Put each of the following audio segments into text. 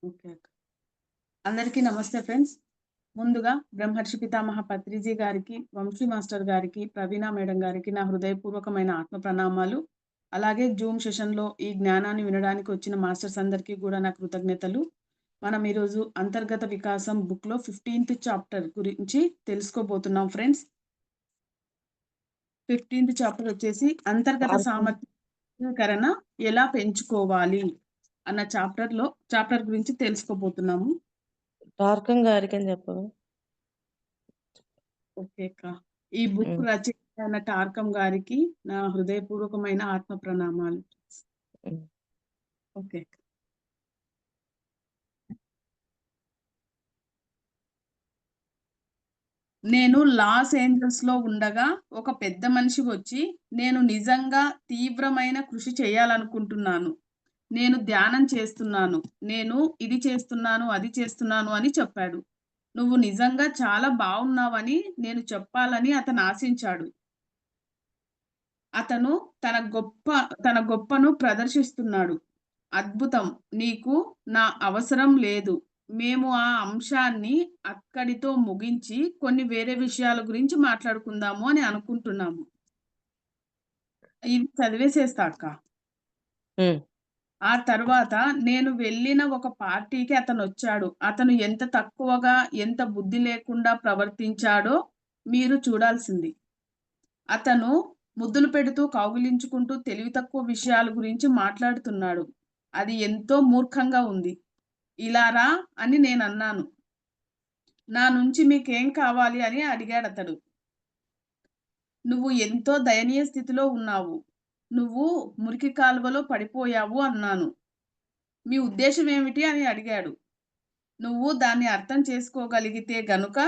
Okay అక్క. అందరికీ నమస్తే ఫ్రెండ్స్. ముందుగా బ్రహ్మర్షి పితామహ పత్రిజీ గారికి, వంశీ మాస్టర్ గారికి, ప్రవీణ మేడం గారికి నా హృదయపూర్వకమైన ఆత్మ ప్రణామాలు. అలాగే జూమ్ సెషన్‌లో ఈ జ్ఞానాన్ని వినడానికి వచ్చిన మాస్టర్స్ అందరికీ కూడా నా కృతజ్ఞతలు. మనం ఈరోజు అంతర్గత వికాసం బుక్‌లో 15థ్ చాప్టర్ గురించి తెలుసుకోబోతున్నాం ఫ్రెండ్స్. 15థ్ చాప్టర్ వచ్చేసి అంతర్గత టార్కం సామర్థ్యీకరణ ఎలా పెంచుకోవాలి అన్న చాప్టర్ గురించి తెలుసుకోబోతున్నాము. గారికని చెప్పవా? ఓకే అక్క. ఈ బుక్ హ్మ్. రచయిత అయిన టార్కం గారికి నా హృదయపూర్వకమైన ఆత్మ ప్రణామాలు. హ్మ్. ఓకే. నేను లాస్ ఏంజల్స్‌లో ఉండగా ఒక పెద్ద మనిషి వచ్చి, "నేను నిజంగా తీవ్రమైన కృషి చేయాలనుకుంటున్నాను. నేను ధ్యానం చేస్తున్నాను. నేను ఇది చేస్తున్నాను, అది చేస్తున్నాను" అని చెప్పాడు. "నువ్వు నిజంగా చాలా బావున్నావని నేను చెప్పాలని" అతను ఆశించాడు. అతను తన గొప్పను ప్రదర్శిస్తున్నాడు. "అద్భుతం! నీకు నా అవసరం లేదు. మేము ఆ అంశాన్ని అక్కడితో ముగించి కొన్ని వేరే విషయాల గురించి మాట్లాడుకుందాము" అని అనుకుంటున్నాము. ఇది చదివేసేస్తా అక్క. హ్మ్. ఆ తర్వాత నేను వెళ్ళిన ఒక పార్టీకి అతనొచ్చాడు. అతను ఎంత తక్కువగా, ఎంత బుద్ధి లేకుండా ప్రవర్తించాడో మీరు చూడాల్సింది. అతను ముద్దులు పెడుతూ, కౌగిలించుకుంటూ తెలివి తక్కువ విషయాల గురించి మాట్లాడుతున్నాడు. అది ఎంతో మూర్ఖంగా ఉంది. "ఇలా రా" అని నేనన్నాను. "నా నుంచి మీకేం కావాలి" అని అడిగాడతడు. "నువ్వు ఎంతో దయనీయ స్థితిలో ఉన్నావు. నువ్వు మురికి కాలువలో పడిపోయావు" అన్నాను. "మీ ఉద్దేశ్యమేమిటి" అని అడిగాడు. "నువ్వు దాన్ని అర్థం చేసుకోగలిగితే గనుక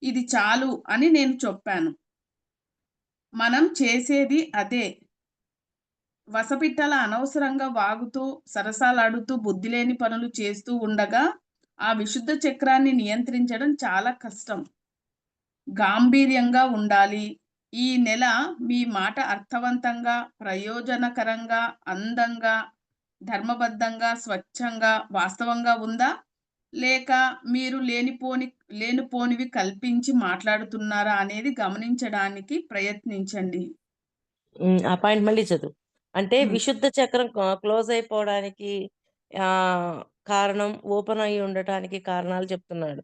ఇది చాలు" అని నేను చెప్పాను. "మనం చేసేది అదే. వసపిట్టల అనవసరంగా వాగుతూ, సరసాలాడుతూ, బుద్ధిలేని పనులు చేస్తూ ఉండగా, ఆ విశుద్ధ చక్రాన్ని నియంత్రించడం చాలా కష్టం. గాంభీర్యంగా ఉండాలి. ఈ నెల మీ మాట అర్థవంతంగా, ప్రయోజనకరంగా, అందంగా, ధర్మబద్ధంగా, స్వచ్ఛంగా, వాస్తవంగా ఉందా? లేక మీరు లేనిపోనివి కల్పించి మాట్లాడుతున్నారా అనేది గమనించడానికి ప్రయత్నించండి. ఆ పాయింట్ మళ్ళీ చదువు. అంటే హ్మ్. విశుద్ధ చక్రం క్లోజ్ అయిపోవడానికి ఆహ్, కారణం ఓపెన్ అయ్యి ఉండటానికి కారణాలు చెప్తున్నాడు.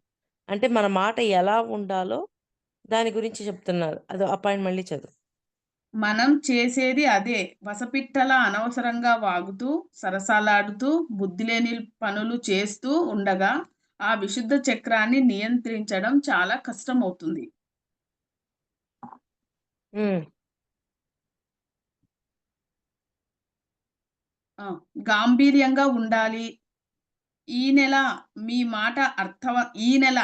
అంటే మన మాట ఎలా ఉండాలో దాని గురించి చెప్తున్నారు. ఆ పాయింట్ మళ్ళీ చదువు. మనం చేసేది అదే. వసపిట్టలా అనవసరంగా వాగుతూ, సరసాలాడుతూ, బుద్ధిలేని పనులు చేస్తూ ఉండగా, ఆ విశుద్ధ చక్రాన్ని నియంత్రించడం చాలా కష్టమవుతుంది. హ్మ్. ఆ! గాంభీర్యంగా ఉండాలి. ఈ నెల మీ మాట అర్థవ ఈ నెల,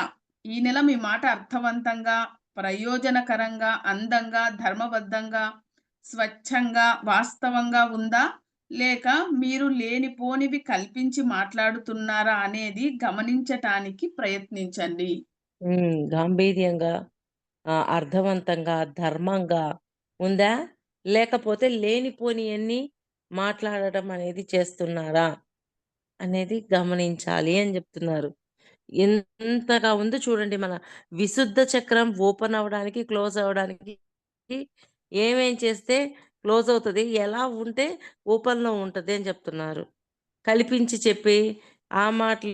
ఈ నెల మీ మాట అర్థవంతంగా, ప్రయోజనకరంగా, అందంగా, ధర్మబద్ధంగా, స్వచ్ఛంగా, వాస్తవంగా ఉందా? లేక మీరు లేనిపోనివి కల్పించి మాట్లాడుతున్నారా అనేది గమనించటానికి ప్రయత్నించండి. గాంభీర్యంగా, అర్థవంతంగా, ధర్మంగా ఉందా? లేకపోతే లేనిపోనియన్ని మాట్లాడటం అనేది చేస్తున్నారా? అనేది గమనించాలి అని జెప్తున్నారు. ఎంతగా ఉందో చూడండి మన విశుద్ధ చక్రం ఓపెన్ అవ్వడానికి, క్లోజ్ అవ్వడానికి ఏమేం చేస్తే క్లోజ్ అవుతది, ఎలా ఉంటే ఓపెన్‌లో ఉంటది అని చెప్తున్నారు. కల్పించి చెప్పి ఆ మాటలు,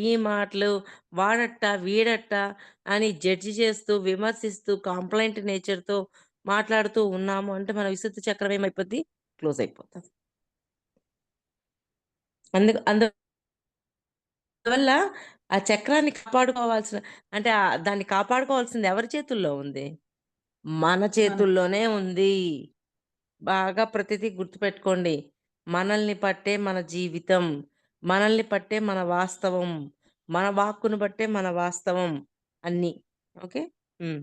ఈ మాటలు, వాడట్ట, వీడట్ట అని జడ్జి చేస్తూ, విమర్శిస్తూ, కంప్లెయింట్ నేచర్‌తో మాట్లాడుతూ ఉన్నాము అంటే మన విశుద్ధ చక్రం ఏమైపోద్ది? క్లోజ్ అయిపోతది. అందువల్ల ఆ చక్రాన్ని కాపాడుకోవాల్సిన అంటే దాన్ని కాపాడుకోవాల్సింది ఎవరి చేతుల్లో ఉంది? మన మన చేతుల్లోనే ఉంది. బాగా ప్రతిదీ గుర్తుపెట్టుకోండి. మనల్ని పట్టే మన జీవితం. మనల్ని పట్టే మన వాస్తవం. మన వాక్కును బట్టే మన వాస్తవం అన్నీ. ఓకే. హ్మ్.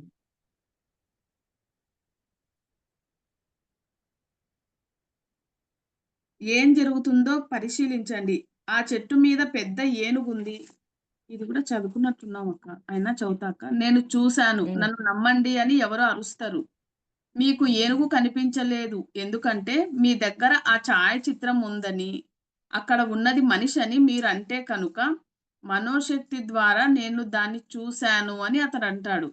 ఏం జరుగుతుందో పరిశీలించండి. ఆ చెట్టు మీద పెద్ద ఏనుగుంది. ఇది కూడా చదువుకున్నట్టున్నాం అక్క. అయినా చదువుతా అక్క. "నేను చూశాను. హ్మ్. నన్ను నమ్మండి" అని ఎవరో అరుస్తరు. మీకు ఏనుగు కనిపించలేదు. ఎందుకంటే మీ దగ్గర ఆ ఛాయాచిత్రం ఉందని. అక్కడ ఉన్నది మనిషి అని మీరంటే కనుక, మనోశక్తి ద్వారా నేను దాన్ని చూశాను అని అతడంటాడు.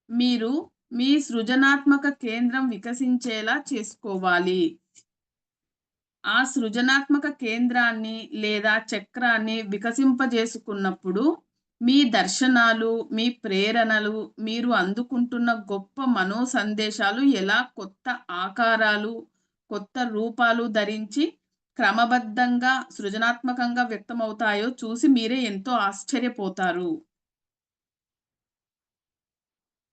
మీరు మీ సృజనాత్మక కేంద్రం వికసించేలా చేసుకోవాలి. ఆ సృజనాత్మక కేంద్రాన్ని లేదా చక్రాన్ని వికసింపజేసుకున్నప్పుడు, మీ దర్శనాలు, మీ ప్రేరణలు, మీరు అందుకుంటున్న గొప్ప మనోసందేశాలు ఎలా కొత్త ఆకారాలు, కొత్త రూపాలు ధరించి క్రమబద్ధంగా, సృజనాత్మకంగా వ్యక్తమవుతాయో చూసి మీరే ఎంతో ఆశ్చర్యపోతారు.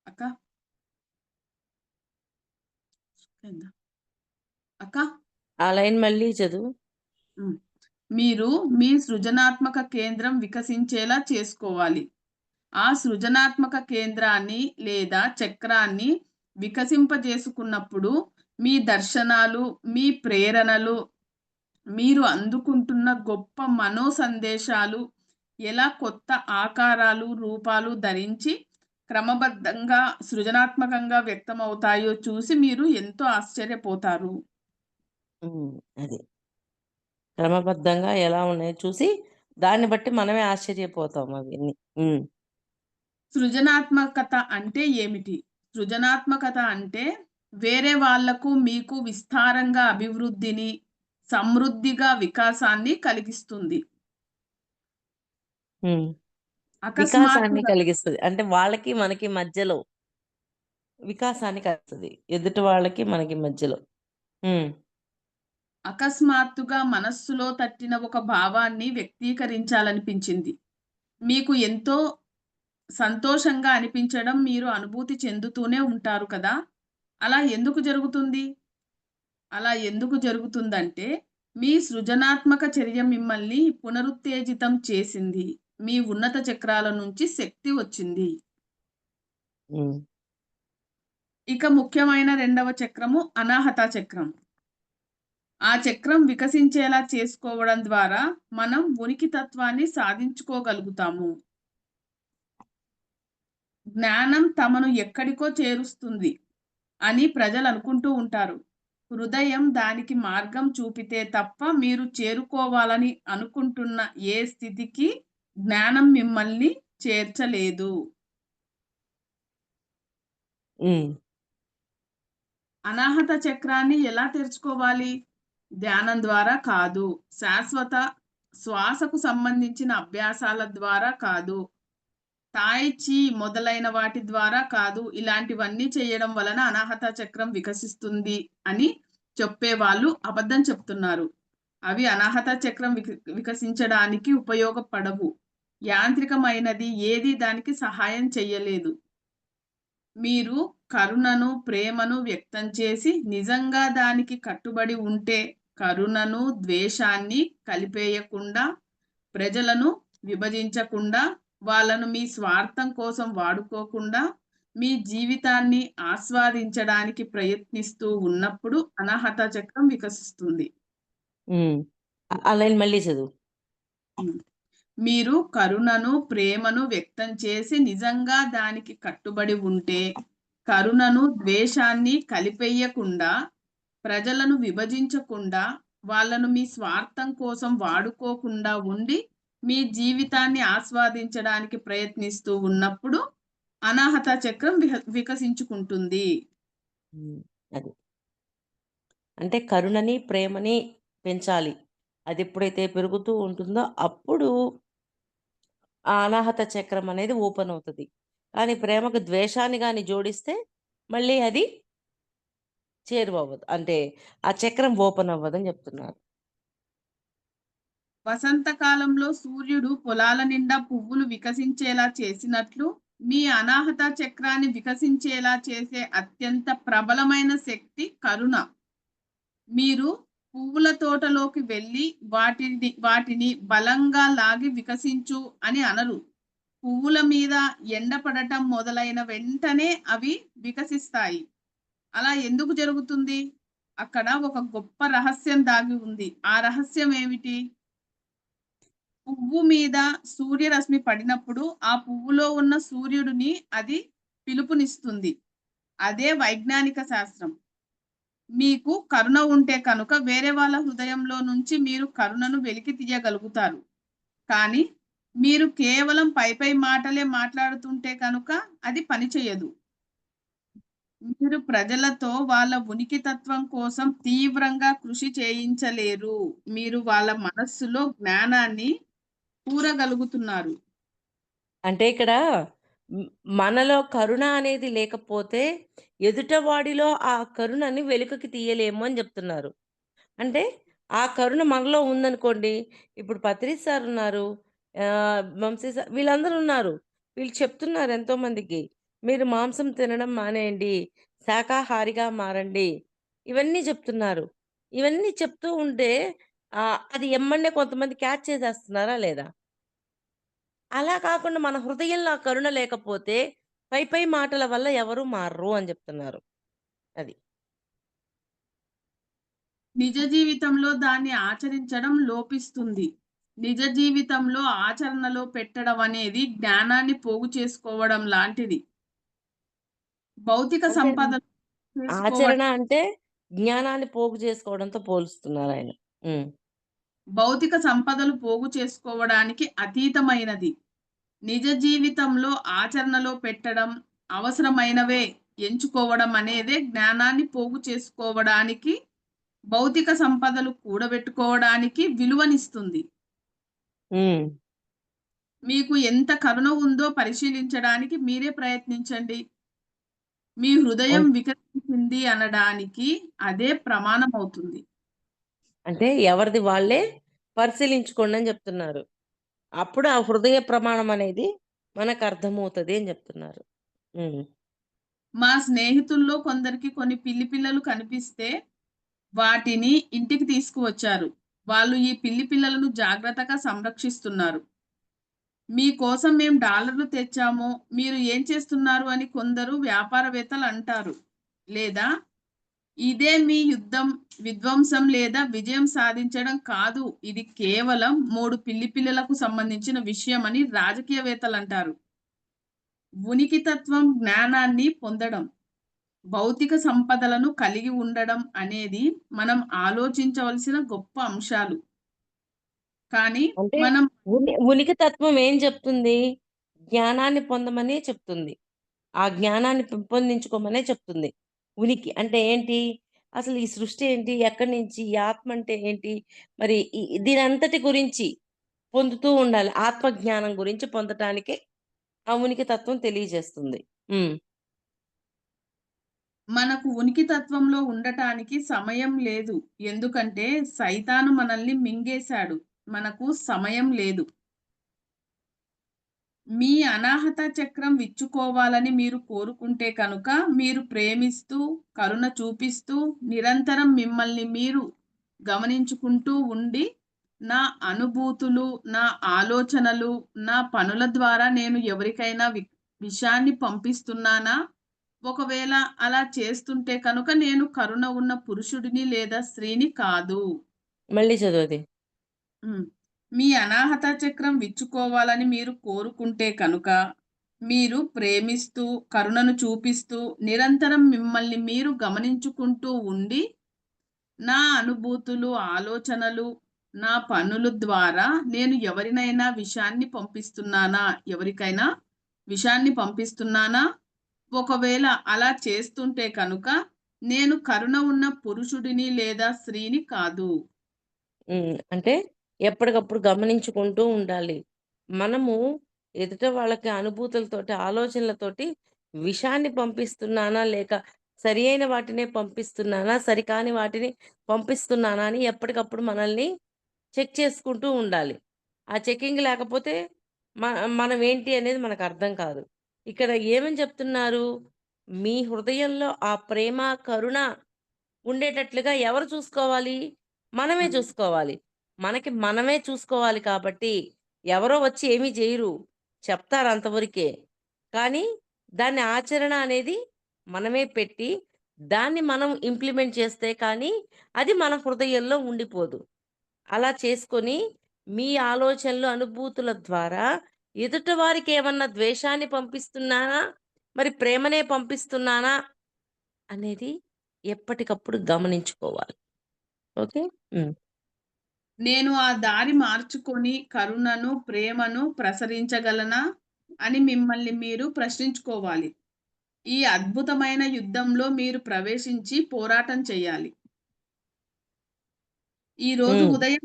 అక్క? అయిందా? అక్క? ఆ లైన్ మళ్ళీ చదువు. హ్మ్. మీరు మీ సృజనాత్మక కేంద్రం వికసించేలా చేసుకోవాలి. ఆ సృజనాత్మక కేంద్రాన్ని లేదా చక్రాన్ని వికసింపజేసుకున్నప్పుడు మీ దర్శనాలు, మీ ప్రేరణలు, మీరు అందుకుంటున్న గొప్ప మనోసందేశాలు ఎలా కొత్త ఆకారాలు, రూపాలు ధరించి క్రమబద్ధంగా, సృజనాత్మకంగా వ్యక్తమవుతాయో చూసి మీరు ఎంతో ఆశ్చర్యపోతారు. హ్మ్. అది. క్రమబద్ధంగా ఎలా ఉన్నాయో చూసి, దాన్ని బట్టి మనమే ఆశ్చర్యపోతాం అవన్నీ. హ్మ్. సృజనాత్మకత అంటే ఏమిటి? సృజనాత్మకత అంటే వేరే వాళ్ళకు, మీకు విస్తారంగా అభివృద్ధిని, సమృద్ధిగా వికాసాన్ని కలిగిస్తుంది. హ్మ్. వికాసాన్ని అకస్మాత్తుగా కలిగిస్తది. అంటే వాళ్ళకి, మనకి మధ్యలో వికాసాన్ని కలిగిస్తది. ఎదుటి వాళ్ళకి, మనకి మధ్యలో. హ్మ్. అకస్మాత్తుగా మనస్సులో తట్టిన ఒక భావాన్ని వ్యక్తీకరించాలనిపించింది. మీకు ఎంతో సంతోషంగా అనిపించడం మీరు అనుభూతి చెందుతూనే ఉంటారు కదా! అలా ఎందుకు జరుగుతుంది? అలా ఎందుకు జరుగుతుందంటే, మీ సృజనాత్మక చర్య మిమ్మల్ని పునరుత్తేజితం చేసింది. మీ ఉన్నత చక్రాల నుంచి శక్తి వచ్చింది. హ్మ్. ఇక ముఖ్యమైన రెండవ చక్రము అనాహత చక్రం. ఆ చక్రం వికసించేలా చేసుకోవడం ద్వారా మనం ఉనికి తత్వాన్ని సాధించుకోగలుగుతాము. జ్ఞానం తమను ఎక్కడికో చేరుస్తుంది అని ప్రజలనుకుంటూ ఉంటారు. హృదయం దానికి మార్గం చూపితే తప్ప మీరు చేరుకోవాలని అనుకుంటున్న ఏ స్థితికి జ్ఞానం మిమ్మల్ని చేర్చలేదు. హ్మ్. అనాహత చక్రాన్ని ఎలా తెరుచుకోవాలి? ధ్యానం ద్వారా కాదు. శాశ్వత శ్వాసకు సంబంధించిన అభ్యాసాల ద్వారా కాదు. తాయ్ చీ మొదలైన వాటి ద్వారా కాదు. ఇలాంటివన్నీ చేయడం వలన అనాహత చక్రం వికసిస్తుంది అని చెప్పేవాళ్ళు అబద్ధం చెప్తున్నారు. అవి అనాహత చక్రం వికసించడానికి ఉపయోగపడవు. యాంత్రికమైనది ఏది దానికి సహాయం చెయ్యలేదు. మీరు కరుణను, ప్రేమను వ్యక్తం చేసి నిజంగా దానికి కట్టుబడి ఉంటే, కరుణను, ద్వేషాన్ని కలిపేయకుండా, ప్రజలను విభజించకుండా, వాళ్ళను మీ స్వార్థం కోసం వాడుకోకుండా, మీ జీవితాన్ని ఆస్వాదించడానికి ప్రయత్నిస్తూ ఉన్నప్పుడు అనాహత చక్రం వికసిస్తుంది. హ్మ్. ఆ లైన్ మళ్ళీ చదువు. హ్మ్. మీరు కరుణను, ప్రేమను వ్యక్తం చేసి నిజంగా దానికి కట్టుబడి ఉంటే, కరుణను, ద్వేషాన్ని కలిపెయ్యకుండా, ప్రజలను విభజించకుండా, వాళ్ళను మీ స్వార్థం కోసం వాడుకోకుండా ఉండి, మీ జీవితాన్ని ఆస్వాదించడానికి ప్రయత్నిస్తూ ఉన్నప్పుడు, అనాహత చక్రం వికసించుకుంటుంది. హ్మ్. అది. అంటే కరుణని, ప్రేమని పెంచాలి. అదెప్పుడైతే పెరుగుతూ ఉంటుందో అప్పుడు ఆ అనాహత చక్రం అనేది ఓపెన్ అవుతది. కానీ ప్రేమకు ద్వేషాన్ని గాని జోడిస్తే మళ్ళీ అది చేరువవ్వదు. అంటే ఆ చక్రం ఓపెన్ అవ్వదని జెప్తున్నారు. వసంతకాలంలో సూర్యుడు పొలాల నిండా పువ్వులు వికసించేలా చేసినట్లు, మీ అనాహత చక్రాన్ని వికసించేలా చేసే అత్యంత ప్రబలమైన శక్తి కరుణ. మీరు పువ్వుల తోటలోకి వెళ్లి వాటిని బలంగా లాగి వికసించు అని అనరు. పువ్వుల మీద ఎండ పడటం మొదలైన వెంటనే అవి వికసిస్తాయి. అలా ఎందుకు జరుగుతుంది? అక్కడ ఒక గొప్ప రహస్యం దాగి ఉంది. ఆ రహస్యం ఏమిటి? పువ్వు మీద సూర్యరశ్మి పడినప్పుడు ఆ పువ్వులో ఉన్న సూర్యుడిని అది పిలుపునిస్తుంది. అదే వైజ్ఞానిక శాస్త్రం. మీకు కరుణ ఉంటే కనుక వేరే వాళ్ళ హృదయంలో నుంచి మీరు కరుణను వెలికి తీయగలుగుతారు. కానీ మీరు కేవలం పైపై మాటలే మాట్లాడుతుంటే కనుక అది పనిచేయదు. మీరు ప్రజలతో వాళ్ళ ఉనికితత్వం కోసం తీవ్రంగా కృషి చేయించలేరు. మీరు వాళ్ళ మనస్సులో జ్ఞానాన్ని కూరగలుగుతున్నారు. అంటే ఇక్కడ హ్మ్, మనలో కరుణ అనేది లేకపోతే ఎదుటవాడిలో ఆ కరుణని వెలుకకి తీయలేము అని జెప్తున్నారు. అంటే ఆ కరుణ మనలో ఉందనుకోండి. ఇప్పుడు పత్రిస్ సార్ ఉన్నారు. వంశీ సార్ వీళ్ళందరూ ఉన్నారు. వీళ్ళు చెప్తున్నారు ఎంతోమందికి. మీరు మాంసం తినడం మానేయండి. శాకాహారిగా మారండి. ఇవన్నీ చెప్తున్నారు. ఇవన్నీ చెప్తూ ఉంటే అది ఎమ్మన్నే కొంతమంది క్యాచ్ చేసేస్తున్నారా లేదా? అలా కాకుండా మన హృదయంలో ఆ కరుణ లేకపోతే పై పై మాటల వల్ల ఎవరు మారరు అని చెప్తున్నారు. అది. నిజ జీవితంలో దాన్ని ఆచరించడం లోపిస్తుంది. నిజ జీవితంలో ఆచరణలో పెట్టడం అనేది జ్ఞానాన్ని పోగు చేసుకోవడం లాంటిది. భౌతిక అంటే సంపదలు చేసుకోవడం ఆచరణ అంటే జ్ఞానాన్ని పోగు చేసుకోవడంతో పోలుస్తున్నారాయన. హ్మ్. భౌతిక సంపదలు పోగు చేసుకోవడానికి అతీతమైనది. నిజ జీవితంలో ఆచరణలో పెట్టడం, అవసరమైనవే ఎంచుకోవడం అనేదే జ్ఞానాన్ని పోగు చేసుకోవడానికి, భౌతిక సంపదలు కూడబెట్టుకోవడానికి విలువనిస్తుంది. హ్మ్. మీకు ఎంత కరుణ ఉందో పరిశీలించడానికి మీరే ప్రయత్నించండి. మీ హృదయం అన్ వికసించింది అనడానికి అదే ప్రమాణమవుతుంది. అంటే ఎవరిది వాళ్ళే పరిశీలించుకోండని జెప్తున్నారు. అప్పుడు ఆ హృదయ ప్రమాణం అనేది మనకర్థమవుతది అని జెప్తున్నారు. హ్మ్. మా స్నేహితుల్లో కొందరికి కొన్ని పిల్లి పిల్లలు కనిపిస్తే వాటిని ఇంటికి తీసుకువచ్చారు. వాళ్ళు ఈ పిల్లి పిల్లలను జాగ్రత్తగా సంరక్షిస్తున్నారు. మీకోసం మేం డాలర్లు తెచ్చాము. మీరు ఏం చేస్తున్నారు అని కొందరు వ్యాపారవేత్తలు అంటారు. లేదా ఇదే మీ యుద్ధం, విధ్వంసం లేదా విజయం సాధించడం కాదు. ఇది కేవలం 3 పిల్లి పిల్లలకు సంబంధించిన విషయమని రాజకీయవేత్తలంటారు. ఉనికితత్వం జ్ఞానాన్ని పొందడం, భౌతిక సంపదలను కలిగి ఉండడం అనేది మనం ఆలోచించవలసిన గొప్ప అంశాలు. కానీ అంటే మనం ఉనికి తత్వం ఏం చెప్తుంది? జ్ఞానాన్ని పొందమనే చెప్తుంది. ఆ జ్ఞానాన్ని పెంపొందించుకోమనే చెప్తుంది. ఉనికి అంటే ఏంటి? అసలు ఈ సృష్టి ఏంటి? ఎక్కడి నుంచి? ఈ ఆత్మ అంటే ఏంటి? మరి దీనంతటి గురించి పొందుతూ ఉండాలి. ఆత్మ జ్ఞానం గురించి పొందటానికే ఆ ఉనికి తత్వం తెలియజేస్తుంది. హ్మ్. మనకు ఉనికి తత్వంలో ఉండటానికి సమయం లేదు. ఎందుకంటే సైతాను మనల్ని మింగేశాడు. మనకు సమయం లేదు. మీ అనాహత చక్రం విచ్చుకోవాలని మీరు కోరుకుంటే కనుక మీరు ప్రేమిస్తూ, కరుణ చూపిస్తూ, నిరంతరం మిమ్మల్ని మీరు గమనించుకుంటూ ఉండి, నా అనుభూతులు, నా ఆలోచనలు, నా పనుల ద్వారా నేను ఎవరికైనా విషాన్ని పంపిస్తున్నానా? ఒకవేళ అలా చేస్తుంటే కనుక నేను కరుణ ఉన్న పురుషుడిని లేదా స్త్రీని కాదు. మళ్ళీ చదువది. హ్మ్. మీ అనాహత చక్రం విచ్చుకోవాలని మీరు కోరుకుంటే కనుక, మీరు ప్రేమిస్తూ, కరుణను చూపిస్తూ, నిరంతరం మిమ్మల్ని మీరు గమనించుకుంటూ ఉండి, నా అనుభూతులు, ఆలోచనలు, నా పనుల ద్వారా నేను ఎవరినైనా విషాన్ని పంపిస్తున్నానా? ఎవరికైనా విషాన్ని పంపిస్తున్నానా? ఒకవేళ అలా చేస్తుంటే కనుక, నేను కరుణ ఉన్న పురుషుడిని లేదా స్త్రీని కాదు. హ్మ్. అంటే ఎప్పటికప్పుడు గమనించుకుంటూ ఉండాలి. మనము ఎదుట వాళ్ళకి అనుభూతులతోటి, ఆలోచనలతోటి విషాన్ని పంపిస్తున్నానా? లేక సరియైన వాటినే పంపిస్తున్నానా? సరికాని వాటిని పంపిస్తున్నానా? అని ఎప్పటికప్పుడు మనల్ని చెక్ చేసుకుంటూ ఉండాలి. ఆ చెకింగ్ లేకపోతే మ మనం ఏంటి అనేది మనకర్థం కాదు. ఇక్కడ ఏమని చెప్తున్నారు? మీ హృదయంలో ఆ ప్రేమ, కరుణ ఉండేటట్లుగా ఎవరు చూసుకోవాలి? మనమే హ్మ్. చూసుకోవాలి. మనకి మనమే చూసుకోవాలి కాబట్టి, ఎవరో వచ్చి ఏమి జేయరు. చెప్తారు అంతవరకే. కానీ, దాన్ని ఆచరణ అనేది మనమే పెట్టి, దాన్ని మనం ఇంప్లిమెంట్ చేస్తే కానీ, అది మన హృదయంలో ఉండిపోదు. అలా చేసుకొని, మీ ఆలోచనలు, అనుభూతుల ద్వారా ఎదుటి వారికేమన్నా ద్వేషాన్ని పంపిస్తున్నానా? మరి ప్రేమనే పంపిస్తున్నానా? అనేది ఎప్పటికప్పుడు గమనించుకోవాలి. ఓకే. హ్మ్. నేను ఆ దారి మార్చుకొని కరుణను, ప్రేమను ప్రసరించగలనా అని మిమ్మల్ని మీరు ప్రశ్నించుకోవాలి. ఈ అద్భుతమైన యుద్ధంలో మీరు ప్రవేశించి పోరాటం చేయాలి. ఈరోజు హ్మ్. ఉదయం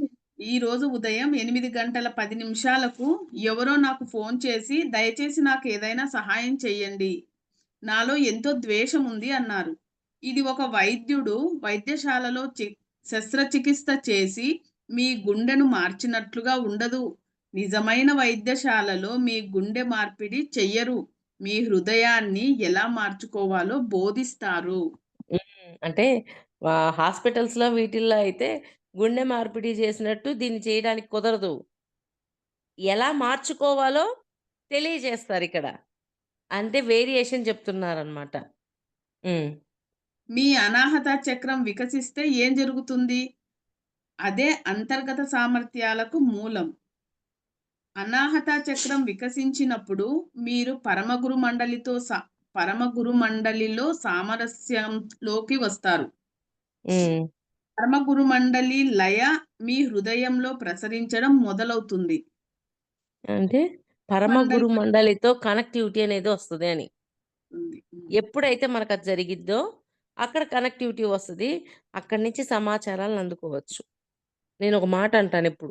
ఈరోజు ఉదయం 8:10 ఎవరో నాకు ఫోను చేసి, "దయచేసి నాకేదైనా సహాయం చెయ్యండి. నాలో ఎంతో ద్వేషం ఉంది" అన్నారు. ఇది ఒక వైద్యుడు వైద్యశాలలో శస్త్రచికిత్స చేసి మీ గుండెను మార్చినట్లుగా ఉండదు. నిజమైన వైద్యశాలలో మీ గుండె మార్పిడి చెయ్యరు. మీ హృదయాన్ని ఎలా మార్చుకోవాలో బోధిస్తారు. అంటే హాస్పిటల్స్‌లో వీటిల్లో అయితే గుండె మార్పిడి చేసినట్టు దీన్ని చేయడానికి కుదరదు. ఎలా మార్చుకోవాలో తెలియజేస్తారిక్కడ. అంటే వేరియేషన్ చెప్తున్నారనమాట. హ్మ్. మీ అనాహత చక్రం వికసిస్తే ఏం జరుగుతుంది? అదే అంతర్గత సామర్థ్యాలకు మూలం. అనాహత చక్రం వికసించినప్పుడు మీరు పరమగురు మండలిలో సామరస్యంలోకి వస్తారు. హ్మ్. పరమగురు మండలి లయ మీ హృదయంలో ప్రసరించడం మొదలవుతుంది. అంటే పరమ మండలి గురు మండలితో కనెక్టివిటీ అనేది వస్తది అని. ఉంది. హ్మ్. ఎప్పుడైతే మనకది జరిగిద్దో అక్కడ కనెక్టివిటీ వస్తది. అక్కడి నుంచి సమాచారాలను అందుకోవచ్చు. నేనొక మాట అంటానెప్పుడు.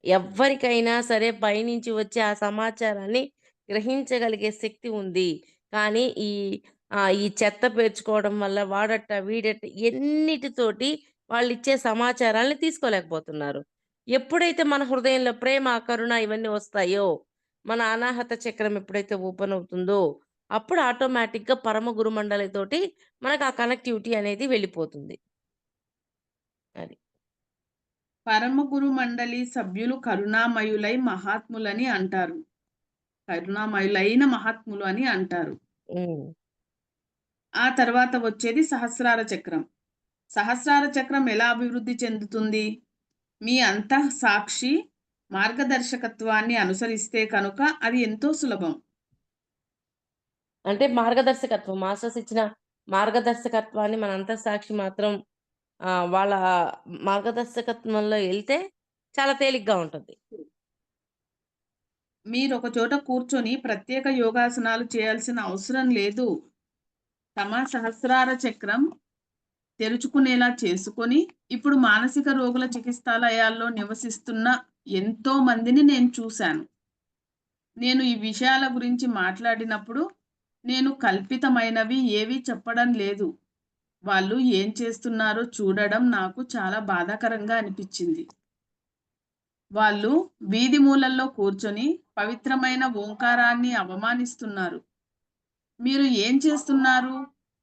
ఎవ్వరికైనా సరే పైనుంచి వచ్చే ఆ సమాచారాన్ని గ్రహించగలిగే శక్తి ఉంది. కానీ ఈ చెత్త పేర్చుకోవడం వల్ల వాడట, వీడట ఎన్నిటితోటి వాళ్ళిచ్చే సమాచారాల్ని తీసుకోలేకపోతున్నారు. ఎప్పుడైతే మన హృదయంలో ప్రేమ, కరుణ ఇవన్నీ వస్తాయో, మన అనాహత చక్రం ఎప్పుడైతే ఓపెన్ అవుతుందో, అప్పుడు ఆటోమేటిక్‌గా పరమ గురుమండలితోటి మనకు ఆ కనెక్టివిటీ అనేది వెళ్ళిపోతుంది. అది. పరమగురు మండలి సభ్యులు కరుణామయులైన మహాత్ములు అని అంటారు. హ్మ్. ఆ తర్వాత వచ్చేది సహస్రార చక్రం. సహస్రార చక్రం ఎలా అభివృద్ధి చెందుతుంది? మీ అంతఃసాక్షి మార్గదర్శకత్వాన్ని అనుసరిస్తే కనుక అది ఎంతో సులభం. అంటే మార్గదర్శకత్వం. మాస్టర్స్ ఇచ్చిన మార్గదర్శకత్వాన్ని మన అంతఃసాక్షి మాత్రం వాళ్ళ మార్గదర్శకత్వంలో ఎళ్తే చాలా తేలిగ్గా ఉంటది. మీరొక చోట కూర్చొని ప్రత్యేక యోగాసనాలు చేయాల్సిన అవసరం లేదు. తమ సహస్రార చక్రం తెరుచుకునేలా చేసుకొని, ఇప్పుడు మానసిక రోగుల చికిత్సాలయాల్లో నివసిస్తున్న ఎంతో మందిని నేను చూశాను. నేను ఈ విషయాల గురించి మాట్లాడినప్పుడు, నేను కల్పితమైనవి ఏవీ చెప్పడం లేదు. వాళ్ళు ఏం చేస్తున్నారో చూడడం నాకు చాలా బాధాకరంగా అనిపిచ్చింది. వాళ్ళు వీధి మూలల్లో కూర్చొని పవిత్రమైన ఓంకారాన్ని అవమానిస్తున్నారు. మీరు ఏం చేస్తున్నారు?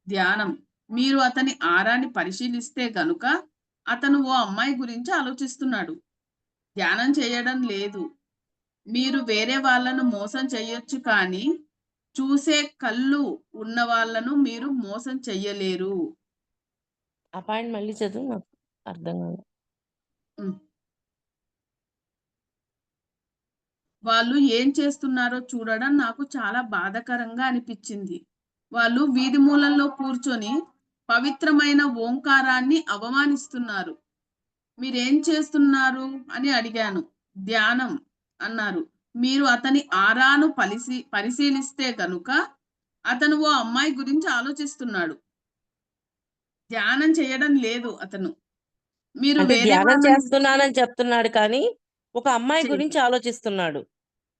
ధ్యానం. మీరు అతని ఆరాన్ని పరిశీలిస్తే గనుక, అతను ఓ అమ్మాయి గురించి ఆలోచిస్తున్నాడు. ధ్యానం చేయడం లేదు. మీరు వేరే వాళ్ళను మోసం చెయ్యొచ్చు కానీ, చూసే కళ్ళు ఉన్న వాళ్ళను మీరు మోసం చెయ్యలేరు. ఆ పాయింట్ మళ్ళీ చదువు నాకు అర్థం కాలే. హ్మ్. వాళ్ళు ఏం చేస్తున్నారో చూడడం నాకు చాలా బాధాకరంగా అనిపిచ్చింది. వాళ్ళు వీధి మూలల్లో కూర్చొని పవిత్రమైన ఓంకారాన్ని అవమానిస్తున్నారు. మీరేం చేస్తున్నారు అని అడిగాను. ధ్యానం అన్నారు. మీరు అతని ఆరాను పరిశీలిస్తే గనుక అతను ఓ అమ్మాయి గురించి ఆలోచిస్తున్నాడు. ధ్యానం చేయడం లేదు అతను. మీరు అంటే వేరే ధ్యానం వాళ్ళని చేస్తున్నానని చెప్తున్నాడు కానీ, ఒక అమ్మాయి చెయ్ గురించి ఆలోచిస్తున్నాడు.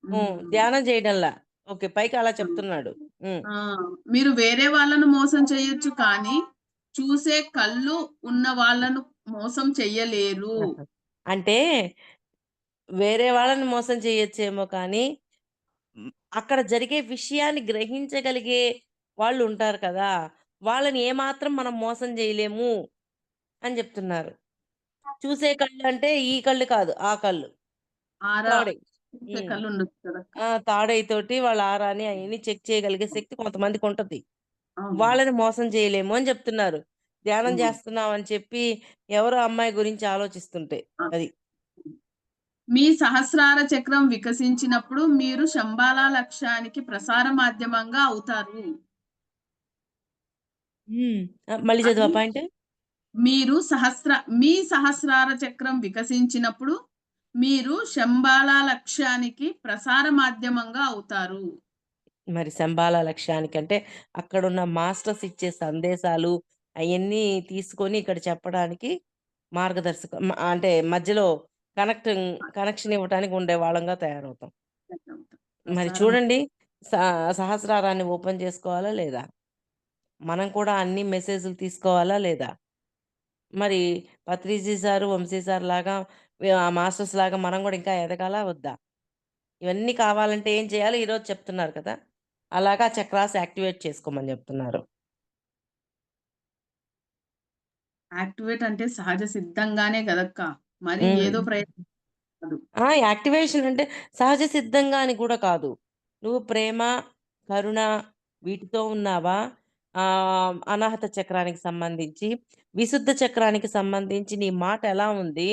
హ్మ్. హ్మ్. ధ్యానం చేయడంలా. ఓకే. పైకి అలా చెప్తున్నాడు. హ్మ్. ఆ! మీరు వేరే వాళ్ళను మోసం చేయొచ్చు కానీ, చూసే కళ్ళు ఉన్న వాళ్ళను మోసం చెయ్యలేరు. ఆహా! అంటే వేరే వాళ్ళని మోసం చేయొచ్చేమో కానీ, హ్మ్. అక్కడ జరిగే విషయాన్ని గ్రహించగలిగే వాళ్ళుంటారు కదా! వాళ్ళని ఏమాత్రం మనం మోసం జేయలేము అని జెప్తున్నారు. చూసే కళ్ళంటే ఈ కళ్ళు కాదు. ఆ కళ్ళు. ఆరా థర్డ్ ఐ. చూసే హ్మ్. కళ్ళుండొచ్చు కదక్క. థర్డ్ ఐ తోటి వాళ్ళ ఆరాని అయన్నీ చెక్ చేయగలిగే శక్తి కొంతమందికుంటది. అవును. వాళ్ళని మోసం చేయలేము అని జెప్తున్నారు. ధ్యానం హ్మ్. జేస్తున్నామని చెప్పి ఎవరో అమ్మాయి గురించి ఆలోచిస్తుంటే. ఆ! అది. మీ సహస్రార చక్రం వికసించినప్పుడు మీరు శంబాలా లక్ష్యానికి ప్రసార మాధ్యమంగా అవుతారు. హ్మ్. మళ్ళీ చదువు అది ఆ పాయింట్. మీరు మీ సహస్రార చక్రం వికసించినప్పుడు మీరు శంబాల లక్ష్యానికి ప్రసార మాధ్యమంగా అవుతారు. మరి సంబాల లక్ష్యానికంటే అక్కడున్న మాస్టర్స్ ఇచ్చే సందేశాలు అయన్నీ తీసుకొని ఇక్కడ చెప్పడానికి అంటే మధ్యలో కనెక్షన్ ఇవ్వటానికి ఉండే వాళ్ళంగా తయారవుతాం. మరి ప్రసారం చూడండి, స సహస్రారాన్ని ఓపెన్ చేసుకోవాలా లేదా? మనం కూడా అన్ని మెసేజ్‌లు తీసుకోవాలా లేదా? మరి పత్రిజీ సారు, వంశీ సార్ లాగా మాస్టర్స్ లాగా మనం గూడా ఇంకా ఎదగాలా వద్దా? ఇవన్నీ కావాలంటే ఏం చేయాలో ఈరోజు చెప్తున్నారు కదా! అలాగా చక్రాస్ యాక్టివేట్ చేసుకోమని జెప్తున్నారు. యాక్టివేట్ అంటే సహజ సిద్ధంగానే గదక్కా! మరి హ్మ్. ఏదో ప్రయత్నం కాదు. యాక్టివేషన్ అంటే సహజ సిద్ధంగా అని కూడా కాదు. నువ్వు ప్రేమ, కరుణ వీటితో ఉన్నావా? అనాహత చక్రానికి సంబంధించి, విశుద్ధ చక్రానికి సంబంధించి నీ మాట ఎలా ఉంది?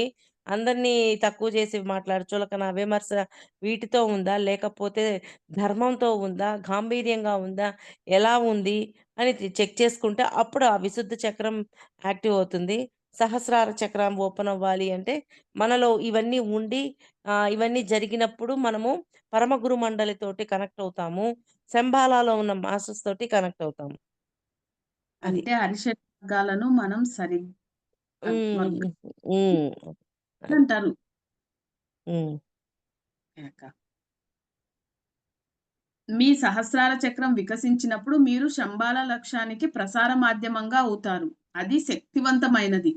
అందరిని తక్కువ చేసి మాట్లాడి చులకన, విమర్శ వీటితో ఉందా? లేకపోతే ధర్మంతో ఉందా? గాంభీర్యంగా ఉందా? ఎలా ఉంది? అని చెక్ చేసుకుంటే అప్పుడు ఆ విశుద్ధ చక్రం యాక్టివ్ అవుతుంది. సహస్రార చక్రం ఓపెన్ అవ్వాలి అంటే మనలో ఇవన్నీ ఉండి ఇవన్నీ జరిగినప్పుడు మనము పరమగురు మండలితోటి కనెక్ట్ అవుతాము. శంబాలాలో ఉన్న మాస్టర్స్ తోటి కనెక్ట్ అవుతాము. అది. అంటే అరిషడ్ వర్గాలను మనం హ్మ్. వర్గాలంటారు. హ్మ్. అది. హ్మ్. మీ సహస్రార చక్రం వికసించినప్పుడు మీరు శంబాల లక్ష్యానికి ప్రసార మాధ్యమంగా అవుతారు. అది శక్తివంతమైనది.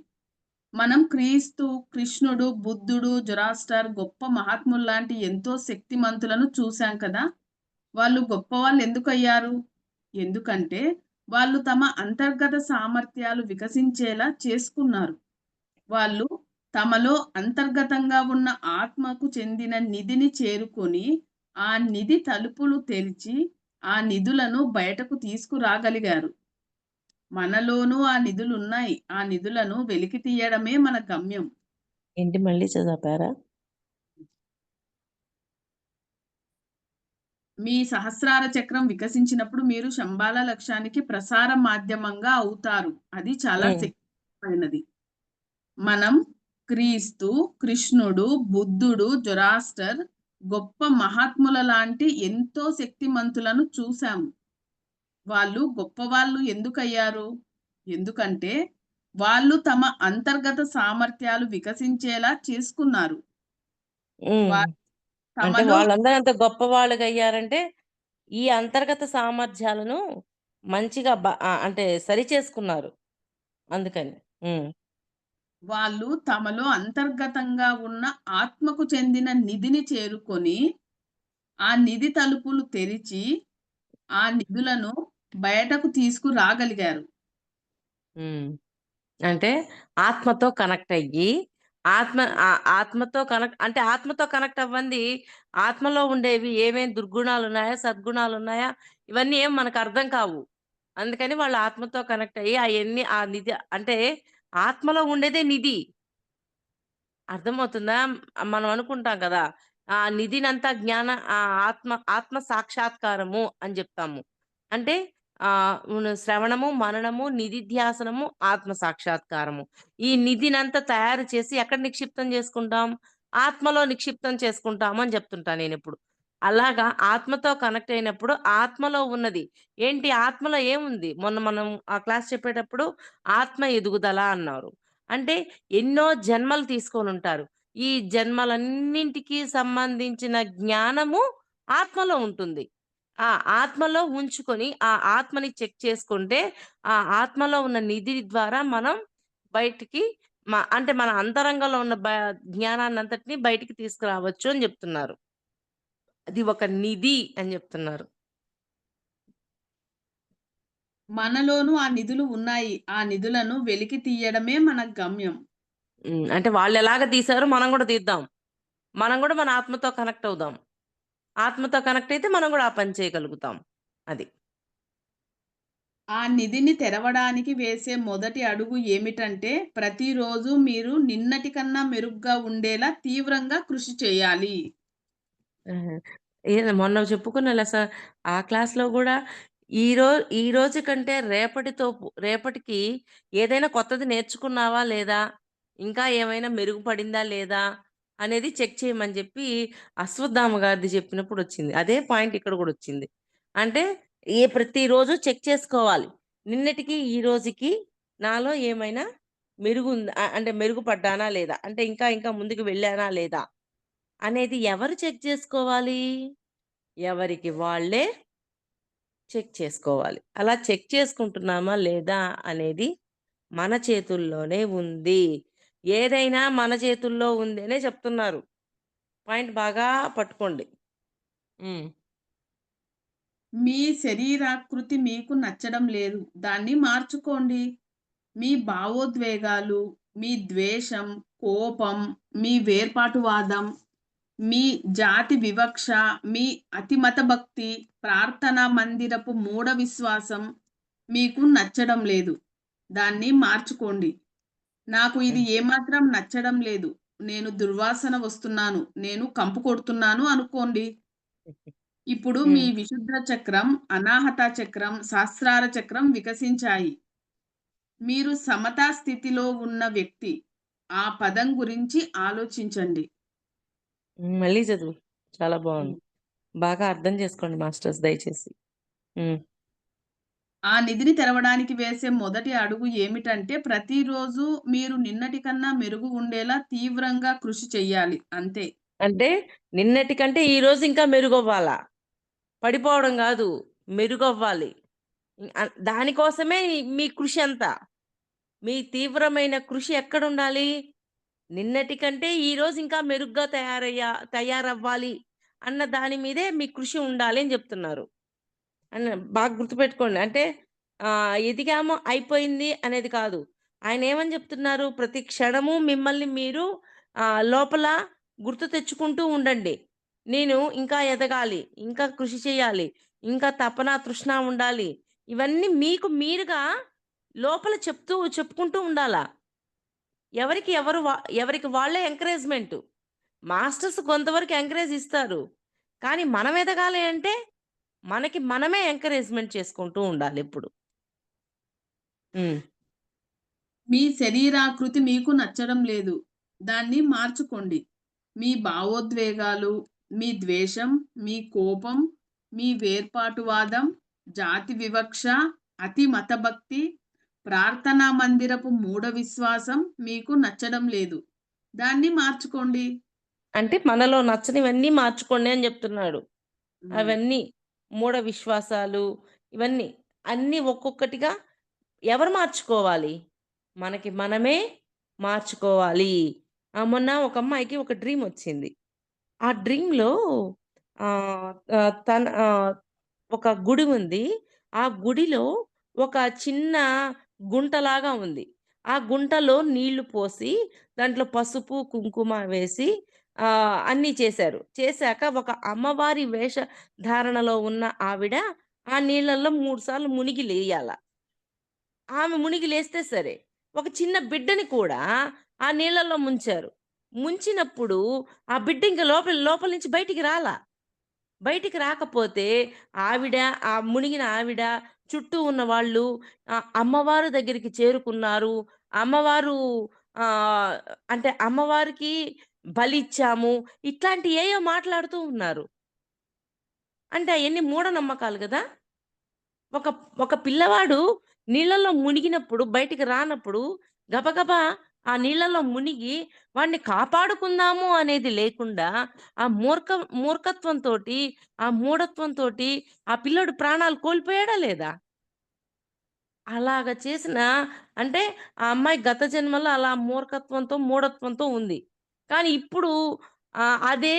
మనం క్రీస్తు, కృష్ణుడు, బుద్ధుడు, జొరాస్టర్ గొప్ప మహాత్ముల్లాంటి ఎంతో శక్తిమంతులను చూసాం కదా! వాళ్ళు గొప్పవాళ్ళు ఎందుకయ్యారు? ఎందుకంటే వాళ్ళు తమ అంతర్గత సామర్థ్యాలు వికసించేలా చేసుకున్నారు. వాళ్ళు తమలో అంతర్గతంగా ఉన్న ఆత్మకు చెందిన నిధిని చేరుకొని, ఆ నిధి తలుపులు తెరిచి, ఆ నిధులను బయటకు తీసుకురాగలిగారు. మనలోనూ ఆ నిధులున్నాయి. ఆ నిధులను వెలికి తీయడమే మన గమ్యం. ఏంటి మళ్ళీ చదివారా? మీ సహస్రార చక్రం వికసించినప్పుడు మీరు శంబాల లక్ష్యానికి ప్రసార మాధ్యమంగా అవుతారు. అది చాలా హ్మ్. శక్తిమైనది. మనం క్రీస్తు, కృష్ణుడు, బుద్ధుడు, జొరాస్టర్ గొప్ప మహాత్ముల లాంటి ఎంతో శక్తిమంతులను చూసాము. వాళ్ళు గొప్పవాళ్ళు ఎందుకయ్యారు? ఎందుకంటే వాళ్ళు తమ అంతర్గత సామర్థ్యాలు వికసించేలా చేసుకున్నారు. హ్మ్. వాళ్ళు అంటే తమలో వాళ్ళందరూ అంత గొప్పవాళ్ళుగయ్యారంటే, ఈ అంతర్గత సామర్థ్యాలను మంచిగా అంటే సరిచేసుకున్నారు. అందుకని. హ్మ్. వాళ్ళు తమలో అంతర్గతంగా ఉన్న ఆత్మకు చెందిన నిధిని చేరుకొని, ఆ నిధి తలుపులు తెరిచి, ఆ నిధులను బయటకు తీసుకురాగలిగారు. హ్మ్. అంటే ఆత్మతో కనెక్ట్ అయ్యి, ఆత్మతో కనెక్ట్ అంటే ఆత్మతో కనెక్ట్ అవ్వంది ఆత్మలో ఉండేవి ఏమేం దుర్గుణాలున్నాయా? సద్గుణాలున్నాయా? ఇవన్నీ ఏం మనకర్థం కావు. అందుకని వాళ్ళు ఆత్మతో కనెక్ట్ అయ్యి అయన్నీ ఆ నిధి అంటే ఆత్మలో ఉండేదే నిధి. అర్థమవుతుందా? మనం అనుకుంటాం కదా! ఆ నిధినంతా ఆత్మ సాక్షాత్కారము అని జెప్తాము. అంటే శ్రవణము, మననము, నిధిధ్యాసనము, ఆత్మ సాక్షాత్కారము. ఈ నిధినంతా తయారు చేసి ఎక్కడ నిక్షిప్తం జేసుకుంటాం? ఆత్మలో నిక్షిప్తం చేసుకుంటాము అని జెప్తుంటా నేనెప్పుడు. అలాగా ఆత్మతో కనెక్ట్ అయినప్పుడు ఆత్మలో ఉన్నది. ఏంటి ఆత్మలో ఏముంది? మొన్న మనం ఆ క్లాస్ చెప్పేటప్పుడు ఆత్మ ఎదుగుదల అన్నారు. అంటే ఎన్నో జన్మలు తీసుకొనుంటారు. ఈ జన్మలన్నింటికి సంబంధించిన జ్ఞానము ఆత్మలో ఉంటుంది. ఆ ఆత్మలో ఉంచుకొని, ఆ ఆత్మని చెక్ చేసుకుంటే, ఆ ఆత్మలో ఉన్న నిధి ద్వారా మనం బయటికి అంటే మన అంతరంగంలో ఉన్న జ్ఞానాన్నంతటిని బయటికి తీసుకురావచ్చు అని జెప్తున్నారు. అది ఒక నిధి అని జెప్తున్నారు. మనలోనూ ఆ నిధులు ఉన్నాయి. ఆ నిధులను వెలికి తీయడమే మన గమ్యం. అంటే వాళ్ళెలాగ తీశారో మనం గూడా తీద్దాం. మనం గూడా మన ఆత్మతో కనెక్ట్ అవుదాం. ఆత్మతో కనెక్ట్ అయితే మనం గూడా ఆ పని చేయగలుగుతాం. అది. ఆ నిధిని తెరవడానికి వేసే మొదటి అడుగు ఏమిటంటే, ప్రతిరోజు మీరు నిన్నటి కన్నా మెరుగ్గా ఉండేలా తీవ్రంగా కృషి చేయాలి. ఆహా! మొన్న చెప్పుకున్న ఆ క్లాస్‌లో గూడా ఈ రోజు కంటే రేపటికి ఏదైనా కొత్తది నేర్చుకున్నావా లేదా? ఇంకా ఏమైనా మెరుగుపడిందా లేదా? అనేది చెక్ చేయమని జెప్పి అశ్వత్థామ గారిది చెప్పినప్పుడొచ్చింది. అదే పాయింట్ ఇక్కడ గూడొచ్చింది. అంటే ప్రతిరోజు చెక్ చేసుకోవాలి. నిన్నటికి, ఈ రోజుకి నాలో ఏమైనా అంటే మెరుగుపడ్డానా లేదా? అంటే ఇంకా ఇంకా ముందుకు వెళ్ళానా లేదా? అనేది ఎవరు చెక్ జేసుకోవాలి? ఎవరికి వాళ్ళే చెక్ చేసుకోవాలి. అలా చెక్ చేసుకుంటున్నామా లేదా అనేది మన చేతుల్లోనే ఉంది. ఏదైనా మన చేతుల్లో ఉంది అనే చెప్తున్నారు. పాయింట్ బాగా పట్టుకోండి. హ్మ్. మీ శరీరాకృతి మీకు నచ్చడం లేదు. దాన్ని మార్చుకోండి. మీ భావోద్వేగాలు, మీ ద్వేషం, కోపం, మీ వేర్పాటువాదం, మీ జాతి వివక్ష, మీ అతిమత భక్తి, ప్రార్థనా మందిరపు మూఢ విశ్వాసం మీకు నచ్చడం లేదు. దాన్ని మార్చుకోండి. నాకు ఇది హ్మ్. ఏమాత్రం నచ్చడం లేదు. నేను దుర్వాసన వస్తున్నాను. నేను కంపు కొడుతున్నాను అనుకోండి. ఇప్పుడు మీ హ్మ్. విశుద్ధ చక్రం, అనాహత చక్రం, సహస్రార చక్రం వికసించాయి. మీరు సమతా స్థితిలో ఉన్న వ్యక్తి. ఆ పదం గురించి ఆలోచించండి. హ్మ్. మళ్ళీ చదువు. చాలా బావుంది. హ్మ్. బాగా అర్థం చేసుకోండి మాస్టర్స్ దయచేసి. హ్మ్. ఆ నిధిని తెరవడానికి వేసే మొదటి అడుగు ఏమిటంటే, ప్రతిరోజు మీరు నిన్నటి కన్నా మెరుగు ఉండేలా తీవ్రంగా కృషి చెయ్యాలి. అంతే. అంటే నిన్నటి కంటే ఈరోజు ఇంకా మెరుగవ్వాలా. పడిపోవడం గాదు. మెరుగవ్వాలి. దానికోసమే మీ కృషి అంతా. మీ తీవ్రమైన కృషి ఎక్కడుండాలి? నిన్నటి కంటే ఈరోజు ఇంకా మెరుగ్గా తయారవ్వాలి అన్న దాని మీదే మీ కృషి ఉండాలి అని జెప్తున్నారు. బాగా గుర్తుపెట్టుకోండి. అంటే ఎదిగాము, అయిపోయింది అనేది కాదు. ఆయనేమని జెప్తున్నారు? ప్రతి క్షణము మిమ్మల్ని మీరు లోపల గుర్తు తెచ్చుకుంటూ ఉండండి. నేను ఇంకా ఎదగాలి, ఇంకా కృషి చేయాలి, ఇంకా తపన, తృష్ణ ఉండాలి. ఇవన్నీ మీకు మీరుగా లోపల చెప్పుకుంటూ ఉండాలా. ఎవరికి ఎవరు వా ఎవరికి వాళ్ళే ఎంకరేజ్‌మెంటు. మాస్టర్స్ కొంతవరకు ఎంకరేజ్ ఇస్తారు. కానీ మనం ఎదగాలి అంటే మనకి మనమే ఎంకరేజ్‌మెంట్ చేసుకుంటూ ఉండాలెప్పుడు. హ్మ్. మీ శరీరాకృతి మీకు నచ్చడం లేదు. దాన్ని మార్చుకోండి. మీ భావోద్వేగాలు, మీ ద్వేషం, మీ కోపం, మీ వేర్పాటువాదం, జాతి వివక్ష, అతి మతభక్తి, ప్రార్థనా మందిరపు మూఢ విశ్వాసం మీకు నచ్చడం లేదు. దాన్ని మార్చుకోండి. అంటే మనలో నచ్చనివన్నీ మార్చుకోండి అని జెప్తున్నాడు. హ్మ్. అవన్నీ మూఢ విశ్వాసాలు ఇవన్నీ. అన్నీ ఒక్కొక్కటిగా ఎవరు మార్చుకోవాలి? మనకి మనమే మార్చుకోవాలి. మొన్న ఒక అమ్మాయికి ఒక డ్రీమొచ్చింది. ఆ డ్రీమ్‌లో ఆహ్, ఆహ్, తన ఒక గుడి ఉంది. ఆ గుడిలో ఒక చిన్న గుంటలాగా ఉంది. ఆ గుంటలో నీళ్లు పోసి, దాంట్లో పసుపు, కుంకుమ వేసి అన్నీ చేశారు. చేశాక ఒక అమ్మవారి వేషధారణలో ఉన్న ఆవిడ ఆ నీళ్ళల్లో 3 సార్లు మునిగి లేయాల. ఆమె మునిగి లేస్తే సరే. ఒక చిన్న బిడ్డని కూడా ఆ నీళ్ళల్లో ముంచారు. ముంచినప్పుడు ఆ బిడ్డ ఇంక లోపల నుంచి బయటికి రాలా. బయటికి రాకపోతే ఆవిడ, ఆ మునిగిన ఆవిడ, చుట్టూ ఉన్న వాళ్ళు అమ్మవారు దగ్గరికి చేరుకున్నారు. అమ్మవారు ఆహ్, అంటే అమ్మవారికి బలిచ్చాము. ఇట్లాంటి ఏయో మాట్లాడుతూ ఉన్నారు. అంటే అయన్నీ మూఢనమ్మకాలు గదా! ఒక ఒక పిల్లవాడు నీళ్ళల్లో మునిగినప్పుడు, బయటికి రానప్పుడు గబగబా ఆ నీళ్ళలో మునిగి వాడిని కాపాడుకుందాము అనేది లేకుండా, ఆ మూర్ఖత్వంతోటి, ఆ మూఢత్వంతోటి ఆ పిల్లోడు ప్రాణాలు కోల్పోయాడా లేదా? అలాగ చేసిన అంటే ఆ అమ్మాయి గత జన్మలో అలా మూర్ఖత్వంతో, మూఢత్వంతో ఉంది. కానీ ఇప్పుడు అదే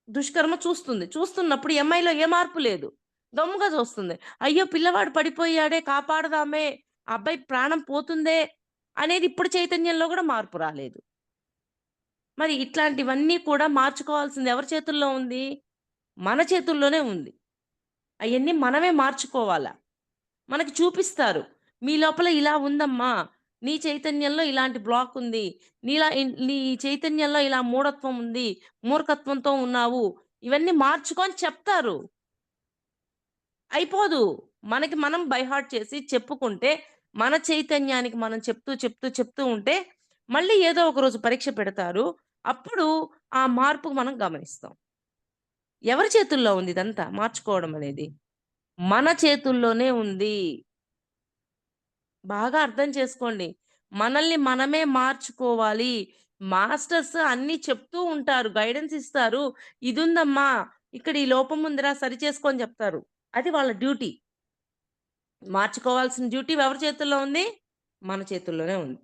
దుష్కర్మ చూస్తుంది. చూస్తున్నప్పుడు ఈ అమ్మాయిలో ఏ మార్పు లేదు. గమ్ముగా చూస్తుంది. అయ్యో! పిల్లవాడు పడిపోయాడే కాపాడదామే, ఆ అబ్బాయి ప్రాణం పోతుందే అనేది ఇప్పుడు చైతన్యంలో గూడా మార్పు రాలేదు. మరి ఇట్లాంటివన్నీ కూడా మార్చుకోవాల్సింది ఎవరి చేతుల్లో ఉంది? మన చేతుల్లోనే ఉంది. అయన్నీ మనమే మార్చుకోవాల. మనకి చూపిస్తారు. మీ లోపల ఇలా ఉందమ్మా. నీ చైతన్యంలో ఇలాంటి బ్లాక్ ఉంది. నీ చైతన్యంలో ఇలా మూఢత్వం ఉంది. మూర్ఖత్వంతో ఉన్నావు. ఇవన్నీ మార్చుకో అని చెప్తారు. అయిపోదు. మనకి మనం బై హార్ట్ చేసి చెప్పుకుంటే, మన చైతన్యానికి మనం చెప్తూ ఉంటే, మళ్ళీ ఏదో ఒక రోజు పరీక్ష పెడతారు. అప్పుడు ఆ మార్పు మనం గమనిస్తాం. ఎవరి చేతుల్లో ఉంది ఇదంతా మార్చుకోవడం అనేది? మన చేతుల్లోనే ఉంది. బాగా అర్థం చేసుకోండి. మనల్ని మనమే మార్చుకోవాలి. మాస్టర్స్ అన్నీ చెప్తూ ఉంటారు. గైడెన్స్ ఇస్తారు. ఇదుందమ్మా, ఇక్కడ ఈ లోపం ఉందిరా సరిచేసుకో అని చెప్తారు. అది వాళ్ళ డ్యూటీ. మార్చుకోవాల్సిన డ్యూటీ ఎవరి చేతుల్లో ఉంది? మన చేతుల్లోనే ఉంది.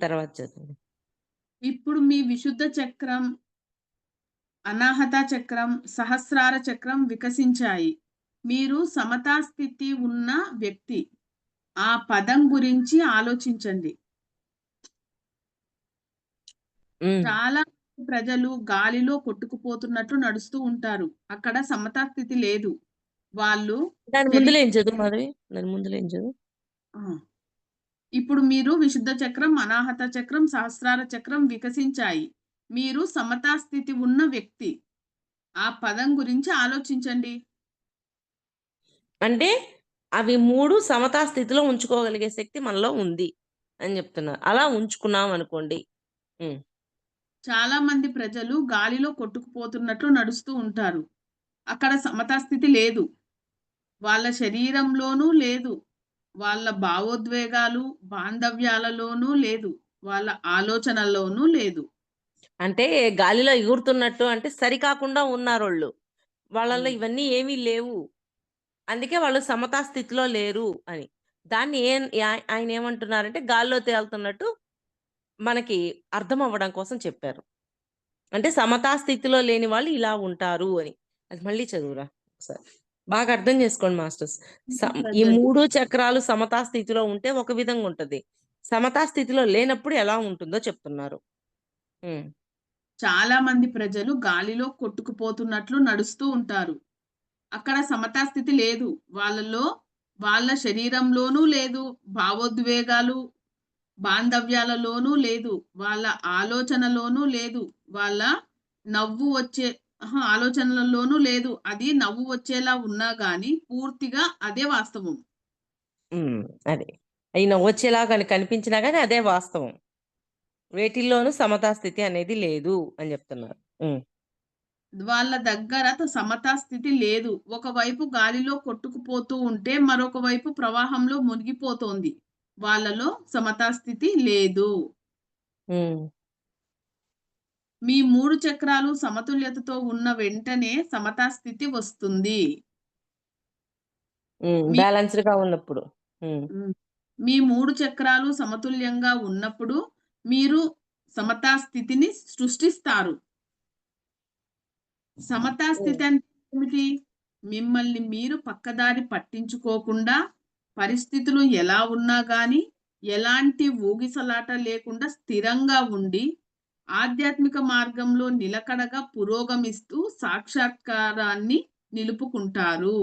తర్వాత చదవండి. ఇప్పుడు మీ విశుద్ధ చక్రం, అనాహత చక్రం, సహస్రార చక్రం వికసించాయి. మీరు సమతా స్థితి ఉన్న వ్యక్తి. ఆ పదం గురించి ఆలోచించండి. హ్మ్. చాలా ప్రజలు గాలిలో కొట్టుకుపోతున్నట్లు నడుస్తూ ఉంటారు. అక్కడ సమతా స్థితి లేదు. వాళ్ళు దాని శరీ ముందుల ఏం చదువు మాధవి? దాని ముందుల ఏం చదువు? ఆ! ఇప్పుడు మీరు విశుద్ధ చక్రం, అనాహత చక్రం, సహస్రార చక్రం వికసించాయి. మీరు సమతా స్థితి ఉన్న వ్యక్తి. ఆ పదం గురించి ఆలోచించండి. అంటే అవి 3 సమతా స్థితిలో ఉంచుకోగలిగే శక్తి మనలో ఉంది అని చెప్తున్నారు. అలా ఉంచుకున్నాం అనుకోండి. హ్మ్. చాలా మంది ప్రజలు గాలిలో కొట్టుకుపోతున్నట్లు నడుస్తూ ఉంటారు. అక్కడ సమతా స్థితి లేదు. వాళ్ళ శరీరంలోనూ లేదు. వాళ్ళ భావోద్వేగాలు, బాంధవ్యాలలోనూ లేదు. వాళ్ళ ఆలోచనల్లోనూ లేదు. అంటే గాలిలో ఎగురుతున్నట్టు అంటే సరికాకుండా ఉన్నారోళ్ళు. వాళ్ళలో హ్మ్. ఇవన్నీ ఏమీ లేవు. అందుకే వాళ్ళు సమతా స్థితిలో లేరు అని. దాన్ని ఆయనేమంటున్నారంటే గాల్లో తేలుతున్నట్టు మనకి అర్థం అవ్వడం కోసం చెప్పారు. అంటే సమతా స్థితిలో లేని వాళ్ళు ఇలా ఉంటారు అని. అది మళ్ళీ చదువురా ఒకసారి. బాగా అర్థం చేసుకోండి మాస్టర్స్. ఈ ప్రజలు 3 చక్రాలు సమతా స్థితిలో ఉంటే ఒక విధంగా ఉంటది. సమతా స్థితిలో లేనప్పుడు ఎలా ఉంటుందో చెప్తున్నారు. హ్మ్. చాలా మంది ప్రజలు గాలిలో కొట్టుకుపోతున్నట్లు నడుస్తూ ఉంటారు. అక్కడ సమతా స్థితి లేదు. వాళ్ళలో వాళ్ళ శరీరంలోనూ లేదు. భావోద్వేగాలు, బాంధవ్యాలలోనూ లేదు. వాళ్ళ ఆలోచనలోనూ లేదు. వాళ్ళ నవ్వు వచ్చే ఆలోచనలలోనూ లేదు. అది నవ్వు వచ్చేలా ఉన్నా గాని పూర్తిగా అదే వాస్తవం. హ్మ్. అదే. అయి నవ్వొచ్చేలా కనిపించినా గాని అదే వాస్తవం. వేటిల్లోనూ సమతా స్థితి అనేది లేదు అని జెప్తున్నారు. హ్మ్. వాళ్ళ దగ్గర సమతా స్థితి లేదు. ఒకవైపు గాలిలో కొట్టుకుపోతూ ఉంటే, మరొక వైపు ప్రవాహంలో మునిగిపోతోంది. వాళ్ళలో సమతా స్థితి లేదు. హ్మ్. మీ 3 చక్రాలు సమతుల్యతతో ఉన్న వెంటనే సమతా స్థితి వస్తుంది. హ్మ్. మీ బ్యాలెన్స్‌డ్‌గా ఉన్నప్పుడు. హ్మ్. హ్మ్. మీ 3 చక్రాలు సమతుల్యంగా ఉన్నప్పుడు మీరు సమతా స్థితిని సృష్టిస్తారు. సమతా హ్మ్. స్థితి అంటే ఏమిటి? మిమ్మల్ని మీరు పక్కదారి పట్టించుకోకుండా, పరిస్థితులు ఎలా ఉన్నా గానీ, ఎలాంటి ఊగిసలాట లేకుండా స్థిరంగా ఉండి, ఆధ్యాత్మిక మార్గంలో నిలకడగా పురోగమిస్తూ సాక్షాత్కారాన్ని నిలుపుకుంటారు.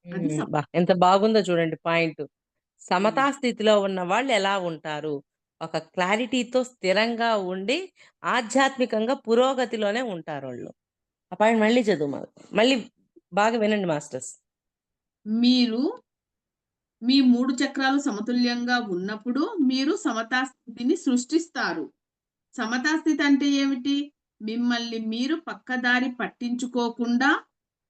అది హ్మ్. ఎంత బాగుందో చూడండి పాయింటు. హ్మ్. సమతా స్థితిలో ఉన్న వాళ్ళు ఎలా ఉంటారు? ఒక క్లారిటీతో స్థిరంగా ఉండి, ఆధ్యాత్మికంగా పురోగతిలోనే ఉంటారోళ్ళు. ఆ పాయింట్ మళ్ళీ చదువు మళ్ళీ బాగా వినండి మాస్టర్స్. మీరు మీ 3 చక్రాలు సమతుల్యంగా ఉన్నప్పుడు, మీరు సమతా స్థితిని సృష్టిస్తారు. సమతా స్థితి అంటే ఏమిటి? మిమ్మల్ని మీరు పక్కదారి పట్టించుకోకుండా,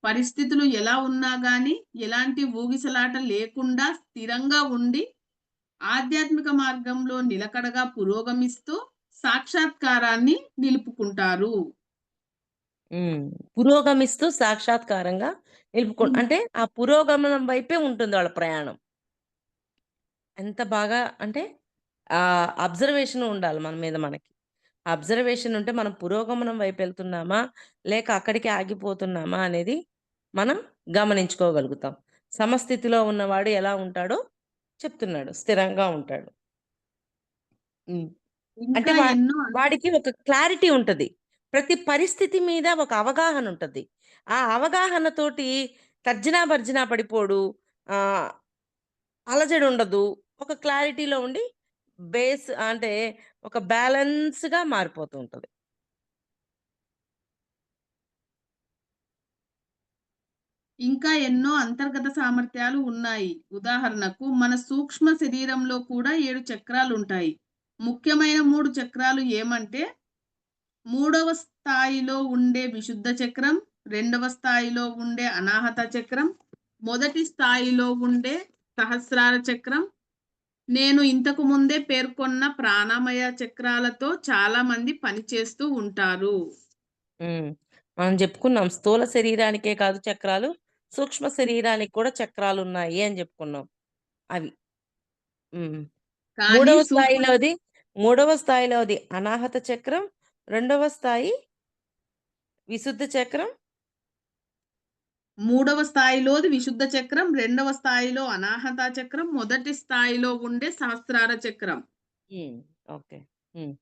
పరిస్థితులు ఎలా ఉన్నా గానీ, ఎలాంటి ఊగిసలాట లేకుండా స్థిరంగా ఉండి, ఆధ్యాత్మిక మార్గంలో నిలకడగా పురోగమిస్తూ, సాక్షాత్కారాన్ని నిలుపుకుంటారు. హ్మ్. పురోగమిస్తూ సాక్షాత్కారంగా హ్మ్. అంటే ఆ పురోగమనం వైపే ఉంటుంది వాళ్ళ ప్రయాణం. ఎంత బాగా అంటే అబ్జర్వేషన్ ఉండాలి మన మీద మనకి. అబ్జర్వేషన్ ఉంటే మనం పురోగమనం వైపెళ్తున్నామా? లేక అక్కడికే ఆగిపోతున్నామా? అనేది మనం గమనించుకోగలుగుతాం. సమస్థితిలో ఉన్నవాడు ఎలా ఉంటాడో చెప్తున్నాడు. స్థిరంగా ఉంటాడు. హ్మ్. అంటే ఇంకా ఎన్నో వాడికి ఒక క్లారిటీ ఉంటది. ప్రతి పరిస్థితి మీద ఒక అవగాహన ఉంటది. ఆ అవగాహనతోటి తర్జనా భర్జన పడిపోడు. ఆహ్, అలజడి ఉండదు. ఒక క్లారిటీలో ఉండి బేస్ అంటే ఒక బ్యాలెన్స్‌గా మారిపోతూ ఉంటది. ఇంకా ఎన్నో అంతర్గత సామర్థ్యాలు ఉన్నాయి. ఉదాహరణకు మన సూక్ష్మ శరీరంలో కూడా 7 చక్రాలుంటాయి. ముఖ్యమైన 3 చక్రాలు ఏమంటే, మూడవ స్థాయిలో ఉండే విశుద్ధ చక్రం, రెండవ స్థాయిలో ఉండే అనాహత చక్రం, మొదటి స్థాయిలో ఉండే సహస్రార చక్రం. నేను ఇంతకు ముందే పేర్కొన్న ప్రాణమయ చక్రాలతో చాలామంది పనిచేస్తూ ఉంటారు. హ్మ్. మనం జెప్పుకున్నాం. స్థూల శరీరానికే కాదు చక్రాలు, సూక్ష్మ శరీరానికి కూడా చక్రాలున్నాయి అని జెప్పుకున్నాం. అవి. హ్మ్. కానీ మూడవ సూక్ష్మ స్థాయిలోది, మూడవ స్థాయిలోది అనాహత చక్రం, రెండవ స్థాయి విశుద్ధ చక్రం. మూడవ స్థాయిలోది విశుద్ధ చక్రం, రెండవ స్థాయిలో అనాహత చక్రం, మొదటి స్థాయిలో ఉండే సహస్రార చక్రం. హ్మ్. ఓకే. హ్మ్.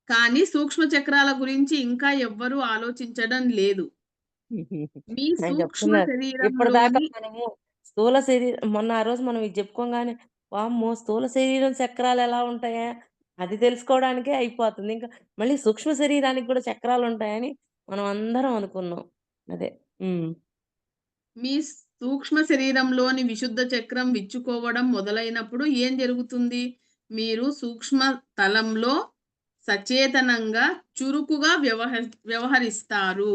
కానీ సూక్ష్మ చక్రాల గురించి ఇంకా ఎవ్వరూ ఆలోచించడం లేదు. మీ నేను సూక్ష్మ చెప్తున్నాను. ఇప్పటిదాకా శరీరంలోని మనము స్థూల మొన్న ఆ రోజు మనం ఇది చెప్పుకోంగానే, వామ్మో! స్థూల శరీరం చక్రాలెలా ఉంటాయా? అది తెలుసుకోవడానికే అయిపోతుంది. ఇంకా మళ్ళీ సూక్ష్మ శరీరానికి కూడా చక్రాలుంటాయని మనం అందరం అనుకున్నాం. అదే. హ్మ్. మీ సూక్ష్మ శరీరంలోని విశుద్ధ చక్రం విచ్చుకోవడం మొదలైనప్పుడు ఏం జరుగుతుంది? మీరు సూక్ష్మ తలంలో సచేతనంగా, చురుకుగా వ్యవహరిస్తారు.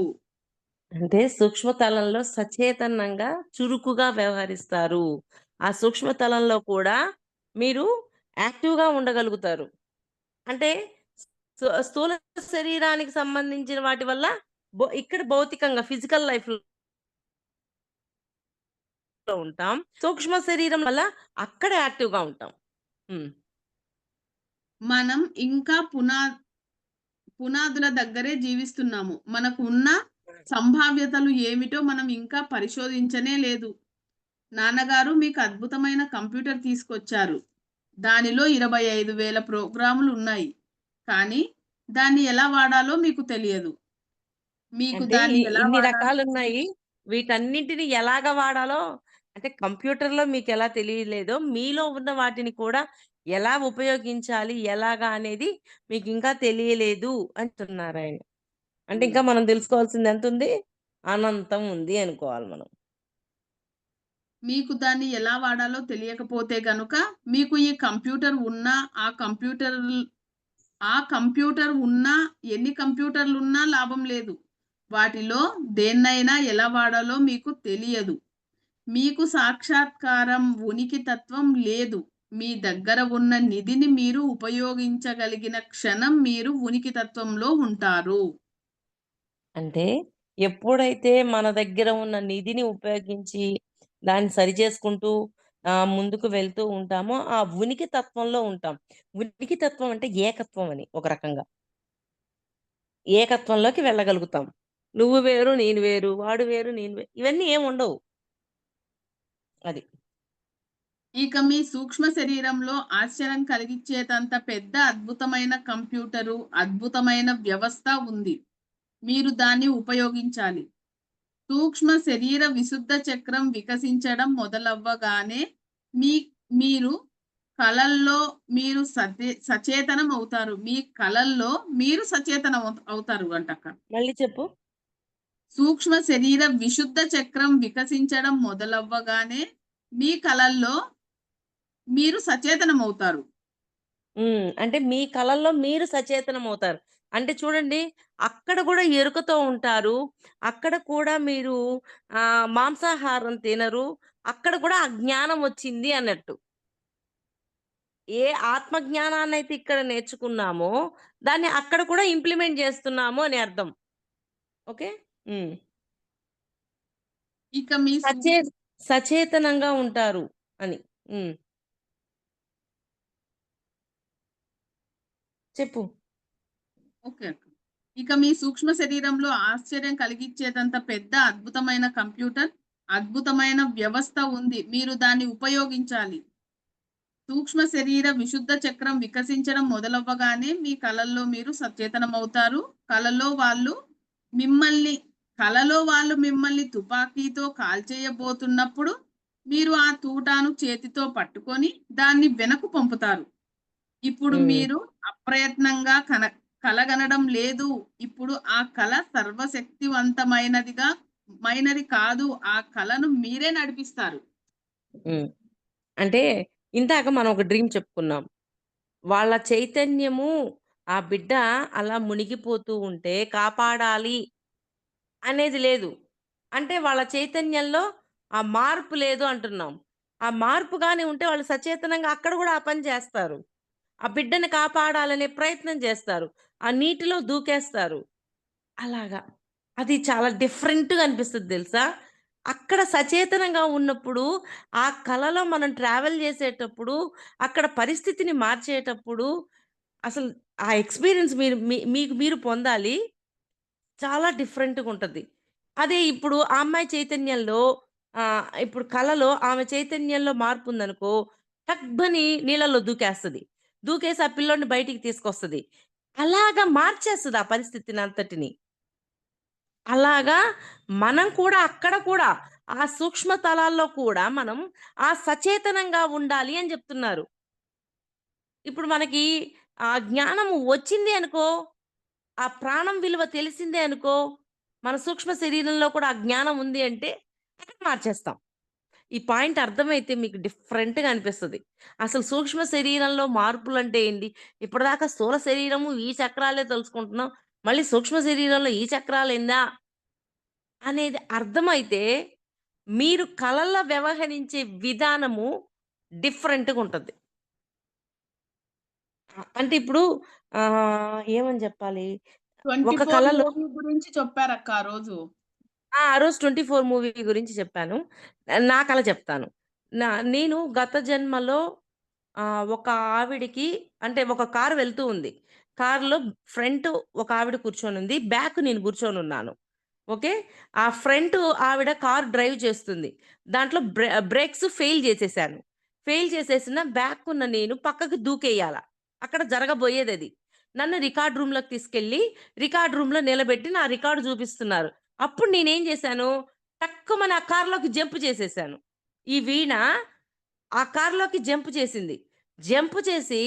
అంటే సూక్ష్మ తలంలో సచేతనంగా, చురుకుగా వ్యవహరిస్తారు. ఆ సూక్ష్మ తలంలో కూడా మీరు యాక్టివ్‌గా ఉండగలుగుతారు. అంటే స్థూల శరీరానికి సంబంధించిన వాటి వల్ల ఇక్కడ భౌతికంగా ఫిజికల్ లైఫ్‌లో ఉంటాం. సూక్ష్మ శరీరం వల్ల అక్కడ యాక్టివ్‌గా ఉంటాం. హ్మ్. మనం ఇంకా పునాదుల దగ్గరే జీవిస్తున్నాము. మనకు ఉన్న సంభావ్యతలు ఏమిటో మనం ఇంకా పరిశోధించనే లేదు. నాన్నగారు మీకు అద్భుతమైన కంప్యూటర్ తీసుకొచ్చారు. దానిలో 25,000 ప్రోగ్రాములున్నాయి. కానీ దాన్ని ఎలా వాడాలో మీకు తెలియదు. మీకు అంటే దాన్ని ఎలా ఇన్ని వాడాలో రకాలున్నాయి. వీటన్నింటిని ఎలాగ వాడాలో అంటే కంప్యూటర్‌లో మీకెలా తెలియలేదో, మీలో ఉన్న వాటిని కూడా ఎలా ఉపయోగించాలి, ఎలాగా అనేది మీకింకా తెలియలేదు అంటున్నారాయన. అంటే హ్మ్. ఇంకా మనం తెలుసుకోవాల్సింది ఎంతుంది? అనంతం ఉంది అనుకోవాలి మనం. మీకు దాన్ని ఎలా వాడాలో తెలియకపోతే గనుక మీకు ఈ కంప్యూటర్ ఉన్నా, ఆ కంప్యూటర్ ఉన్నా, ఎన్ని కంప్యూటర్లున్నా లాభం లేదు. వాటిలో దేన్నైనా ఎలా వాడాలో మీకు తెలియదు. మీకు సాక్షాత్కారం, ఉనికి తత్వం లేదు. మీ దగ్గర ఉన్న నిధిని మీరు ఉపయోగించగలిగిన క్షణం మీరు ఉనికి తత్వంలో ఉంటారు. అంటే ఎప్పుడైతే మన దగ్గర ఉన్న నిధిని ఉపయోగించి దాన్ని సరిచేసుకుంటూ ముందుకు వెళ్తూ ఉంటామో, ఆ ఉనికి తత్వంలో ఉంటాం. ఉనికి తత్వం అంటే ఏకత్వం అని ఒక రకంగా. ఏకత్వంలోకి వెళ్ళగలుగుతాం. నువ్వు వేరు, నేను వేరు, వాడు వేరు, నేను ఇవన్నీ ఏముండవు. అది. ఇక మీ సూక్ష్మ శరీరంలో ఆశ్చర్యం కలిగించేటంత పెద్ద అద్భుతమైన కంప్యూటరు, అద్భుతమైన వ్యవస్థ ఉంది. మీరు దాన్ని ఉపయోగించాలి. సూక్ష్మ శరీర విశుద్ధ చక్రం వికసించడం మొదలవ్వగానే మీ మీరు కలల్లో మీరు సచేతనం అవుతారు. మీ కలల్లో మీరు సచేతనం అవుతారు అంటక్క. మళ్ళీ చెప్పు. సూక్ష్మ శరీర విశుద్ధ చక్రం వికసించడం మొదలవ్వగానే మీ కలల్లో మీరు సచేతనమవుతారు. అంటే మీ కలల్లో మీరు సచేతనమవుతారు. అంటే చూడండి, అక్కడ గూడా ఎరుకతో ఉంటారు. అక్కడ కూడా మీరు మాంసాహారం తినరు. అక్కడ కూడా ఆ జ్ఞానం వచ్చింది అన్నట్టు. ఏ ఆత్మ జ్ఞానాన్నయితే ఇక్కడ నేర్చుకున్నామో, దాన్ని అక్కడ కూడా ఇంప్లిమెంట్ జేస్తున్నాము అని అర్థం. ఓకే. హ్మ్. ఇక మీ సచే సచేతనంగా ఉంటారు అని. హ్మ్. చెప్పు. ఓకే అక్క. ఇక మీ సూక్ష్మ శరీరంలో ఆశ్చర్యం కలిగించేదంత పెద్ద అద్భుతమైన కంప్యూటర్, అద్భుతమైన వ్యవస్థ ఉంది. మీరు దాన్ని ఉపయోగించాలి. సూక్ష్మ శరీర విశుద్ధ చక్రం వికసించడం మొదలవ్వగానే మీ కలల్లో మీరు సచేతనమవుతారు. కలలో వాళ్ళు మిమ్మల్ని కలలో వాళ్ళు మిమ్మల్ని తుపాకీతో కాల్చేయబోతున్నప్పుడు మీరు ఆ తూటాను చేతితో పట్టుకొని దాన్ని వెనక్కు పంపుతారు. ఇప్పుడు హ్మ్. మీరు అప్రయత్నంగా కలగనడం లేదు. ఇప్పుడు ఆ కల సర్వశక్తివంతమైనదిగా మైనది కాదు. ఆ కలను మీరే నడిపిస్తారు. హ్మ్. అంటే ఇందాక మనం ఒక డ్రీమ్ చెప్పుకున్నాం. వాళ్ళ చైతన్యము ఆ బిడ్డ అలా మునిగిపోతూ ఉంటే కాపాడాలి అనేది లేదు. అంటే వాళ్ళ చైతన్యంలో ఆ మార్పు లేదు అంటున్నాం. ఆ మార్పు గాని ఉంటే వాళ్ళు సచేతనంగా అక్కడ గూడా ఆ పని జేస్తారు. ఆ బిడ్డని కాపాడాలనే ప్రయత్నం జేస్తారు. ఆ నీటిలో దూకేస్తారు. అలాగా. అది చాలా డిఫరెంట్‌గా అనిపిస్తది దెలుసా? అక్కడ సచేతనంగా ఉన్నప్పుడు, ఆ కలలో మనం ట్రావెల్ జేసేటప్పుడు, అక్కడ పరిస్థితిని మార్చేటప్పుడు, అసలు ఆ ఎక్స్‌పీరియన్స్ మీకు మీరు పొందాలి. చాలా డిఫరెంట్‌గుంటది. అదే ఇప్పుడు ఆ అమ్మాయి చైతన్యంలో ఇప్పుడు కలలో ఆమె చైతన్యంలో మార్పుందనుకో, టబ్బని నీళ్ళలో దూకేస్తది. దూకేసి ఆ పిల్లోడిని బయటికి తీసుకొస్తది. అలాగా మార్చేస్తది ఆ పరిస్థితినంతటిని. అలాగా మనం కూడా అక్కడ కూడా ఆ సూక్ష్మ తలాల్లో కూడా మనం ఆ సచేతనంగా ఉండాలి అని జెప్తున్నారు. ఇప్పుడు మనకి ఆ జ్ఞానము వచ్చింది అనుకో, ఆ ప్రాణం విలువ తెలిసిందే అనుకో, మన సూక్ష్మ శరీరంలో కూడా ఆ జ్ఞానం ఉంది అంటే అక్కడ మార్చేస్తాం. ఈ పాయింట్ అర్థమైతే మీకు డిఫరెంట్‌గా అనిపిస్తది. అసలు సూక్ష్మ శరీరంలో మార్పులంటే ఏంటి? ఇప్పటిదాకా స్థూల శరీరము, ఈ చక్రాలే తెలుసుకుంటున్నాం. మళ్ళీ సూక్ష్మ శరీరంలో ఈ చక్రాలేందా? అనేది అర్థమైతే, మీరు కలల్లో వ్యవహరించే విధానము డిఫరెంట్‌గుంటది. అంటే ఇప్పుడు ఏమని జెప్పాలి? ఒక 24 కలలో మూవీ గురించి చెప్పారక్క ఆ రోజు. ఆ రోజు 24 మూవీ గురించి చెప్పాను. నా కల చెప్తాను. నేను గత జన్మలో ఒక ఆవిడకి అంటే ఒక కారు వెళ్తూ ఉంది. కారులో ఫ్రంట్ ఒక ఆవిడ కూర్చొనుంది. బ్యాక్ నేను కూర్చొనున్నాను. ఓకే. ఆ ఫ్రంట్ ఆవిడ కార్ డ్రైవ్ చేస్తుంది. దాంట్లో బ్రేక్స్ ఫెయిల్ చేసేసాను. ఫెయిల్ చేసేసిన బ్యాక్ ఉన్న నేను పక్కకి దూకేయాల. అక్కడ జరగబోయేదది. నన్ను రికార్డ్ రూమ్‌లోకి తీసుకెళ్ళి, రికార్డ్ రూమ్‌లో నిలబెట్టి నా రికార్డ్ చూపిస్తున్నారు. అప్పుడు నేనేం చేశాను, టక్కుమని ఆ కార్‌లోకి జంప్ చేసేసాను. ఈ వీణ ఆ కార్‌లోకి జంప్ చేసింది. జంప్ చేసి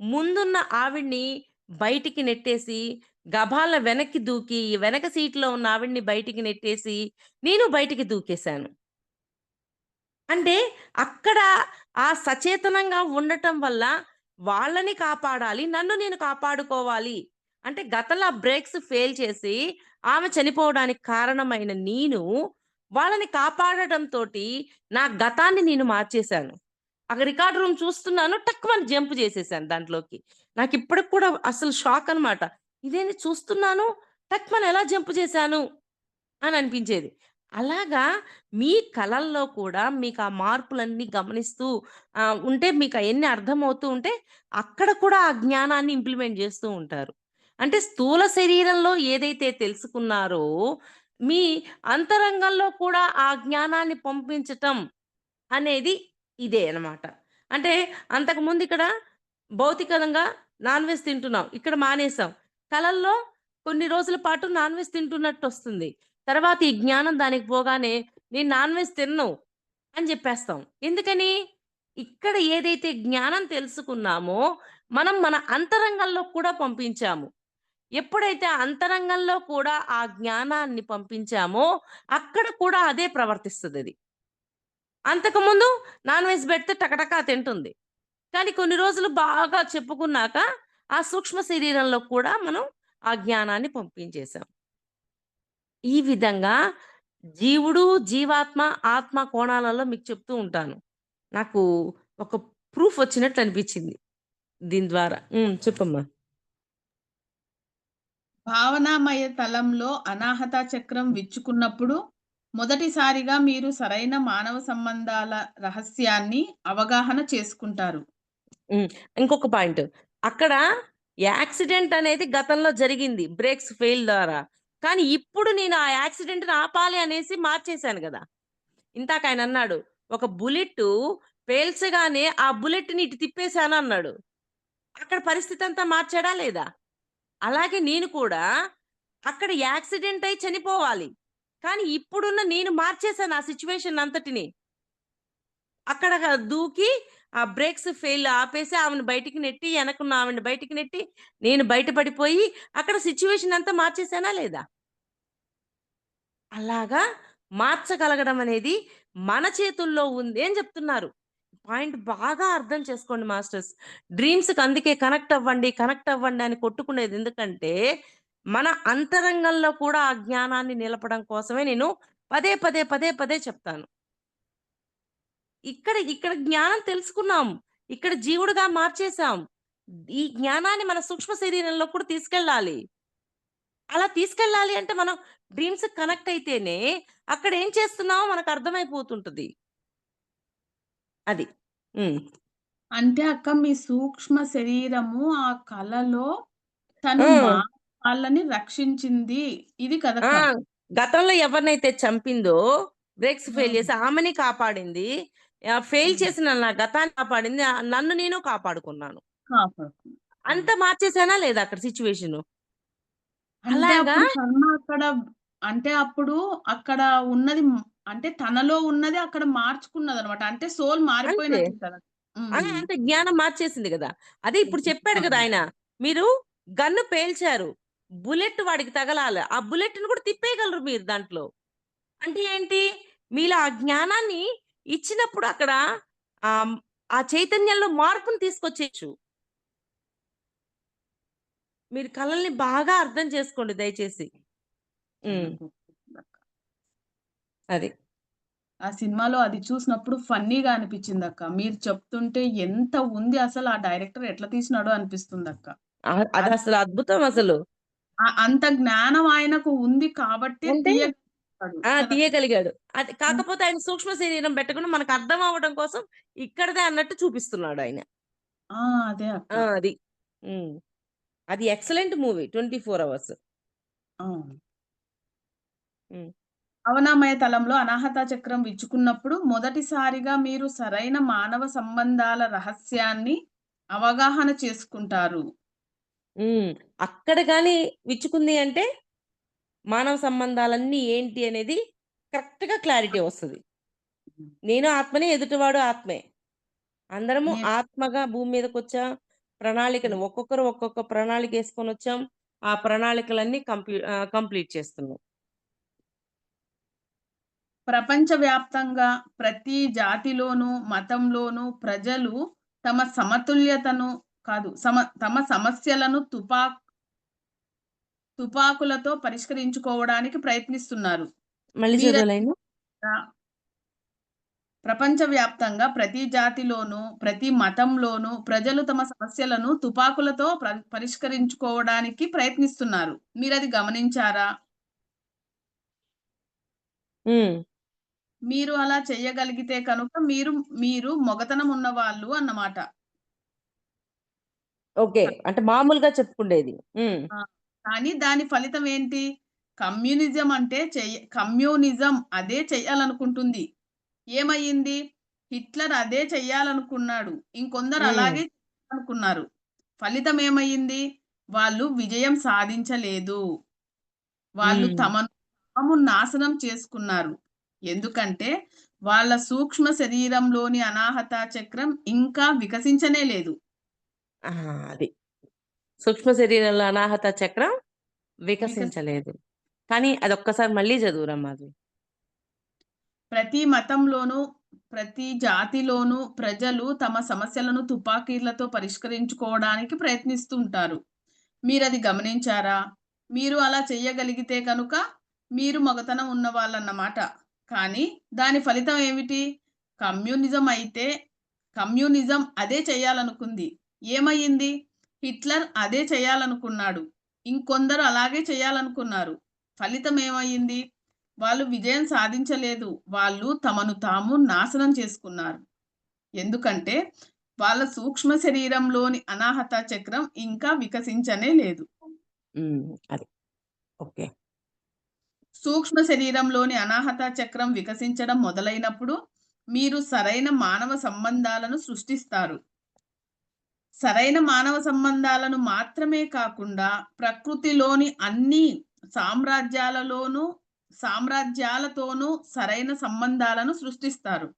ముందున్న ఆవిడ్ని బయటికి నెట్టేసి, గభాల్న వెనక్కి దూకి, వెనక సీట్‌లో ఉన్న ఆవిడ్ని బయటికి నెట్టేసి, నేను బయటికి దూకేశాను. అంటే అక్కడ ఆ సచేతనంగా ఉండటం వల్ల వాళ్ళని కాపాడాలి. నన్ను నేను కాపాడుకోవాలి. అంటే గతంలో ఆ బ్రేక్స్ ఫెయిల్ చేసి ఆమె చనిపోవడానికి కారణమైన నేను వాళ్ళని కాపాడటంతోటి నా గతాన్ని నేను మార్చేశాను. అక్కడ రికార్డ్ రూమ్ చూస్తున్నాను. టక్కుమని జంప్ చేసేసాను దాంట్లోకి. నాకిప్పటికి కూడా అసలు షాక్ అనమాట. ఇదేంది చూస్తున్నాను. టక్కుమని ఎలా జంప్ చేశాను అని అనిపించేది. అలాగా మీ కలల్లో కూడా మీకా మార్పులన్నీ గమనిస్తూ ఉంటే మీకయన్నీ అర్థమవుతూ ఉంటే, అక్కడ కూడా ఆ జ్ఞానాన్ని ఇంప్లిమెంట్ జేస్తూ ఉంటారు. అంటే స్థూల శరీరంలో ఏదైతే తెలుసుకున్నారో, మీ అంతరంగంలో కూడా ఆ జ్ఞానాన్ని పంపించటం అనేది ఇదే అన్నమాట. అంటే అంతకుముందు ఇక్కడ భౌతికంగా నాన్ వెజ్ తింటున్నాం. ఇక్కడ మానేసాం. కలల్లో కొన్ని రోజుల పాటు నాన్ వెజ్ తింటున్నట్టొస్తుంది. తర్వాత ఈ జ్ఞానం దానికి పోగానే నేను నాన్ వెజ్ తినను అని జెప్పేస్తాం. ఎందుకని? ఇక్కడ ఏదైతే జ్ఞానం తెలుసుకున్నామో, మనం మన అంతరంగంలో కూడా పంపించాము. ఎప్పుడైతే అంతరంగంలో కూడా ఆ జ్ఞానాన్ని పంపించామో, అక్కడ కూడా అదే ప్రవర్తిస్తదది. అంతకుముందు నాన్ వెజ్ బెడితే టకటకా తింటుంది. కానీ కొన్ని రోజులు బాగా చెప్పుకున్నాక, ఆ సూక్ష్మ శరీరంలో కూడా మనం ఆ జ్ఞానాన్ని పంపించేసాం. ఈ విధంగా జీవుడు, జీవాత్మ, ఆత్మ కోణాలలో మీకు చెప్తూ ఉంటాను. నాకు ఒక ప్రూఫ్ వచ్చినట్టు అనిపించింది దీని ద్వారా. చెప్పమ్మా. భావనామయ తలంలో అనాహత చక్రం విచ్చుకున్నప్పుడు మొదటిసారిగా మీరు సరైన మానవ సంబంధాల రహస్యాన్ని అవగాహన చేసుకుంటారు. హ్మ్. ఇంకొక పాయింట్. అక్కడ యాక్సిడెంట్ అనేది గతంలో జరిగింది. బ్రేక్స్ ఫెయిల్ ద్వారా. కానీ ఇప్పుడు నేను ఆ యాక్సిడెంట్‌ని ఆపాలి అనేసి మార్చేసాను గదా! ఇందాక ఆయనన్నాడు. ఒక బుల్లెట్టు పేల్చగానే ఆ బుల్లెట్‌ని ఇటు తిప్పేసానన్నాడు. అక్కడ పరిస్థితంతా మార్చాడా లేదా? అలాగే నేను కూడా అక్కడ యాక్సిడెంట్ అయి చనిపోవాలి. కానీ ఇప్పుడున్న నేను మార్చేసాను ఆ సిట్యుయేషన్ అంతటిని. అక్కడ దూకి ఆ బ్రేక్స్ ఫెయిల్ ఆపేసి ఆమెను బయటికి నెట్టి, ఎనకున్న ఆమెను బయటికి నెట్టి, నేను బయట పడిపోయి అక్కడ సిట్యుయేషన్ అంతా మార్చేసానా లేదా? అలాగా మార్చగలగడం అనేది మన చేతుల్లో ఉంది అని చెప్తున్నారు. పాయింట్ బాగా అర్థం చేసుకోండి మాస్టర్స్. డ్రీమ్స్‌కి అందుకే కనెక్ట్ అవ్వండి, కనెక్ట్ అవ్వండి అని కొట్టుకునేది ఎందుకంటే, మన అంతరంగంలో కూడా ఆ జ్ఞానాన్ని నిలపడం కోసమే నేను పదే, పదే, పదే, పదే చెప్తాను. ఇక్కడ ఇక్కడ జ్ఞానం తెలుసుకున్నాం. ఇక్కడ జీవుడుగా మార్చేసాం. ఈ జ్ఞానాన్ని మన సూక్ష్మ శరీరంలో కూడా తీసుకెళ్ళాలి. అలా తీసుకెళ్ళాలి అంటే మనం డ్రీమ్స్‌కి కనెక్ట్ అయితేనే అక్కడ ఏం చేస్తున్నామో మనకు అర్థమైపోతుంటది. అది. హ్మ్. అంటే అక్క మీ సూక్ష్మ శరీరము ఆ కలలో తను ఆ! వాళ్ళని రక్షించింది. ఇది ఆ! కదక్క. గతంలో ఎవరినైతే చంపిందో బ్రేక్స్ ఫెయిల్ హ్మ్. చేసి ఆమెని కాపాడింది. ఫెయిల్ హ్మ్. చేసిన నా గతాన్ని కాపాడింది. నన్ను నేను కాపాడుకున్నాను. కాపాడుకుంది. అంత హ్మ్. మార్చేసానా లేదా అక్కడ సిట్యుయేషను? అంటే అలాగా అప్పుడు కర్మ అక్కడ అంటే అప్పుడు అక్కడ ఉన్నది అంటే తనలో ఉన్నది అక్కడ మార్చుకున్నదనమాట. అంటే సోల్ అంతే. మారిపోయినట్లు కదా! హ్మ్. అంతే జ్ఞానం మార్చేసింది గదా! అదే ఇప్పుడు చెప్పాడు ఆ! గదా ఆయన. మీరు గన్ను పేల్చారు. బుల్లెట్ వాడికి తగలాల. ఆ బుల్లెట్‌ని కూడా తిప్పేయగలరు మీరు దాంట్లో. అంటే ఏంటి? మీలో ఆ జ్ఞానాన్ని ఇచ్చినప్పుడు అక్కడ ఆహ్, ఆ చైతన్యంలో మార్పుని తీసుకొచ్చేయొచ్చు. మీరు కళల్ని బాగా అర్థం చేసుకోండి దయచేసి. చాలా హ్మ్. గొప్పదక్క. అది. ఆ సినిమాలో అది చూసినప్పుడు ఫన్నీగా అనిపిచ్చిందక్క. మీరు చెప్తుంటే ఎంత ఉంది అసలు ఆ డైరెక్టర్ ఎట్లా తీసినాడో అనిపిస్తుందక్క. అది అదసలు అద్భుతం అసలు. అంత జ్ఞానం ఆయనకు ఉంది కాబట్టే అంటే తీయగలిగాడు కదక్క. తీయగలిగాడు. అది హ్మ్. కాకపోతే ఆయన సూక్ష్మ శరీరం పెట్టకుండా మనకు అర్థం అవ్వడం కోసం ఇక్కడిదే అన్నట్టు చూపిస్తున్నాడాయన. ఆ! అదే అక్క. అది. హ్మ్. అది ఎక్సలెంట్ మూవీ 24 అవర్స్. అవును. హ్మ్. అవనామయ తలంలో అనాహత చక్రం విచ్చుకున్నప్పుడు మొదటిసారిగా మీరు సరైన మానవ సంబంధాల రహస్యాన్ని అవగాహన చేసుకుంటారు. హ్మ్. అక్కడ గాని విచ్చుకుంది అంటే మానవ సంబంధాలన్నీ ఏంటి అనేది కరెక్ట్‌గా క్లారిటీ వస్తది. నేను ఆత్మనే, ఎదుటివాడు ఆత్మే. అందరము నేను ఆత్మగా భూమి మీదకొచ్చాం. ప్రణాళికను ఒక్కొక్కరు ఒక్కొక్క ప్రణాళికేసుకొనొచ్చాం. ఆ ప్రణాళికలన్నీ కంప్లీట్ చేస్తున్నాం. ప్రపంచవ్యాప్తంగా ప్రతి జాతిలోనూ, మతంలోనూ ప్రజలు తమ సమతుల్యతను కాదు. తమ సమస్యలను తుపాకులతో పరిష్కరించుకోవడానికి ప్రయత్నిస్తున్నారు. మళ్ళీ చదువు మీరది లైను. ప్రపంచవ్యాప్తంగా ప్రతి జాతిలోనూ, ప్రతి మతంలోనూ ప్రజలు తమ సమస్యలను తుపాకులతో పరిష్కరించుకోవడానికి ప్రయత్నిస్తున్నారు. మీరది గమనించారా? హ్మ్. మీరు అలా చెయ్యగలిగితే కనుక మీరు మొగతనం ఉన్నవాళ్ళు అన్నమాట. ఓకే. అంటే మామూలుగా చెప్పుకుండేది. హ్మ్. ఆ! కానీ దాని ఫలితం ఏంటి? కమ్యూనిజం అదే చెయ్యాలనుకుంటుంది. ఏమయ్యింది? హిట్లర్ అదే చెయ్యాలనుకున్నాడు. ఇంకొందరు హ్మ్. అలాగే అనుకున్నారు. ఫలితం ఏమయ్యింది? వాళ్ళు విజయం సాధించలేదు. వాళ్ళు హ్మ్. తమను తాము నాశనం చేసుకున్నారు. ఎందుకంటే వాళ్ళ సూక్ష్మ శరీరంలోని అనాహత చక్రం ఇంకా వికసించనే లేదు. ఆ! అది. సూక్ష్మ శరీరంలో అనాహత చక్రం వికసి వికసించలేదు. కానీ అదొక్కసారి మళ్ళీ చదువురమ్మా అది. ప్రతి మతంలోనూ, ప్రతి జాతిలోనూ ప్రజలు తమ సమస్యలను తుపాకీలతో పరిష్కరించుకోవడానికి ప్రయత్నిస్తూ ఉంటారు. మీరది గమనించారా? మీరు అలా చెయ్యగలిగితే కనుక మీరు మగతనం ఉన్నవాళ్ళన్నమాట. కానీ దాని ఫలితం ఏమిటి? కమ్యూనిజం అయితే కమ్యూనిజం అదే చేయాలనుకుంది. ఏమయ్యింది? హిట్లర్ అదే చేయాలనుకున్నాడు. ఇంకొందరు అలాగే చేయాలనుకున్నారు. ఫలితం ఏమయ్యింది? వాళ్ళు విజయం సాధించలేదు. వాళ్ళు తమను తాము నాశనం చేసుకున్నారు. ఎందుకంటే, వాళ్ళ సూక్ష్మ శరీరంలోని అనాహత చక్రం ఇంకా వికసించనే లేదు. హ్మ్. అది. ఓకే. సూక్ష్మ శరీరంలోని అనాహత చక్రం వికసించడం మొదలైనప్పుడు, మీరు సరైన మానవ సంబంధాలను సృష్టిస్తారు. సరైన మానవ సంబంధాలను మాత్రమే కాకుండా, ప్రకృతిలోని అన్ని సామ్రాజ్యాలలోనూ సామ్రాజ్యాలతోనూ సరైన సంబంధాలను సృష్టిస్తారు.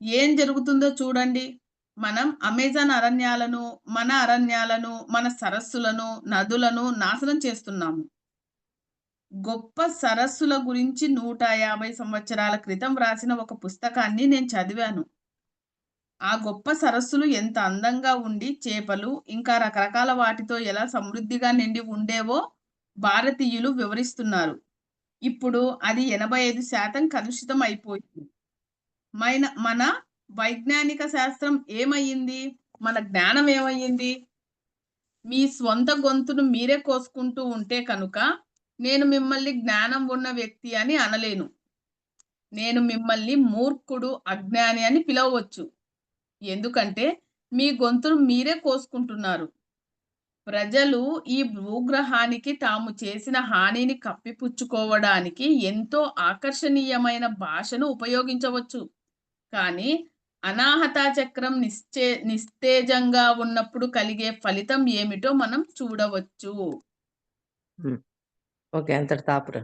ఏం జరుగుతుందో చూడండి. మనం అమెజాన్ అరణ్యాలను, మన అరణ్యాలను, మన సరస్సులను, నదులను నాశనం చేస్తున్నాము. గొప్ప సరస్సుల గురించి 150 సంవత్సరాల క్రితం వ్రాసిన ఒక పుస్తకాన్ని నేను చదివాను. ఆ గొప్ప సరస్సులు ఎంత అందంగా ఉండి, చేపలు, ఇంకా రకరకాల వాటితో ఎలా సమృద్ధిగా నిండి ఉండేవో భారతీయులు వివరిస్తున్నారు. ఇప్పుడు అది 85% కలుషితం అయిపోయింది. మన వైజ్ఞానిక శాస్త్రం ఏమయ్యింది? మన జ్ఞానం ఏమయ్యింది? మీ స్వంత గొంతును మీరే కోసుకుంటూ ఉంటే కనుక, నేను మిమ్మల్ని జ్ఞానం ఉన్న వ్యక్తి అని అనలేను. నేను మిమ్మల్ని మూర్ఖుడు, అజ్ఞాని అని పిలవవచ్చు. ఎందుకంటే, మీ గొంతును మీరే కోసుకుంటున్నారు. ప్రజలు ఈ భూగ్రహానికి తాము చేసిన హానిని కప్పిపుచ్చుకోవడానికి ఎంతో ఆకర్షణీయమైన భాషను ఉపయోగించవచ్చు. కానీ, అనాహతా చక్రం నిస్తేజంగా ఉన్నప్పుడు కలిగే ఫలితం ఏమిటో మనం చూడవచ్చు. హ్మ్. ఓకే. అంతటితో ఆపురా.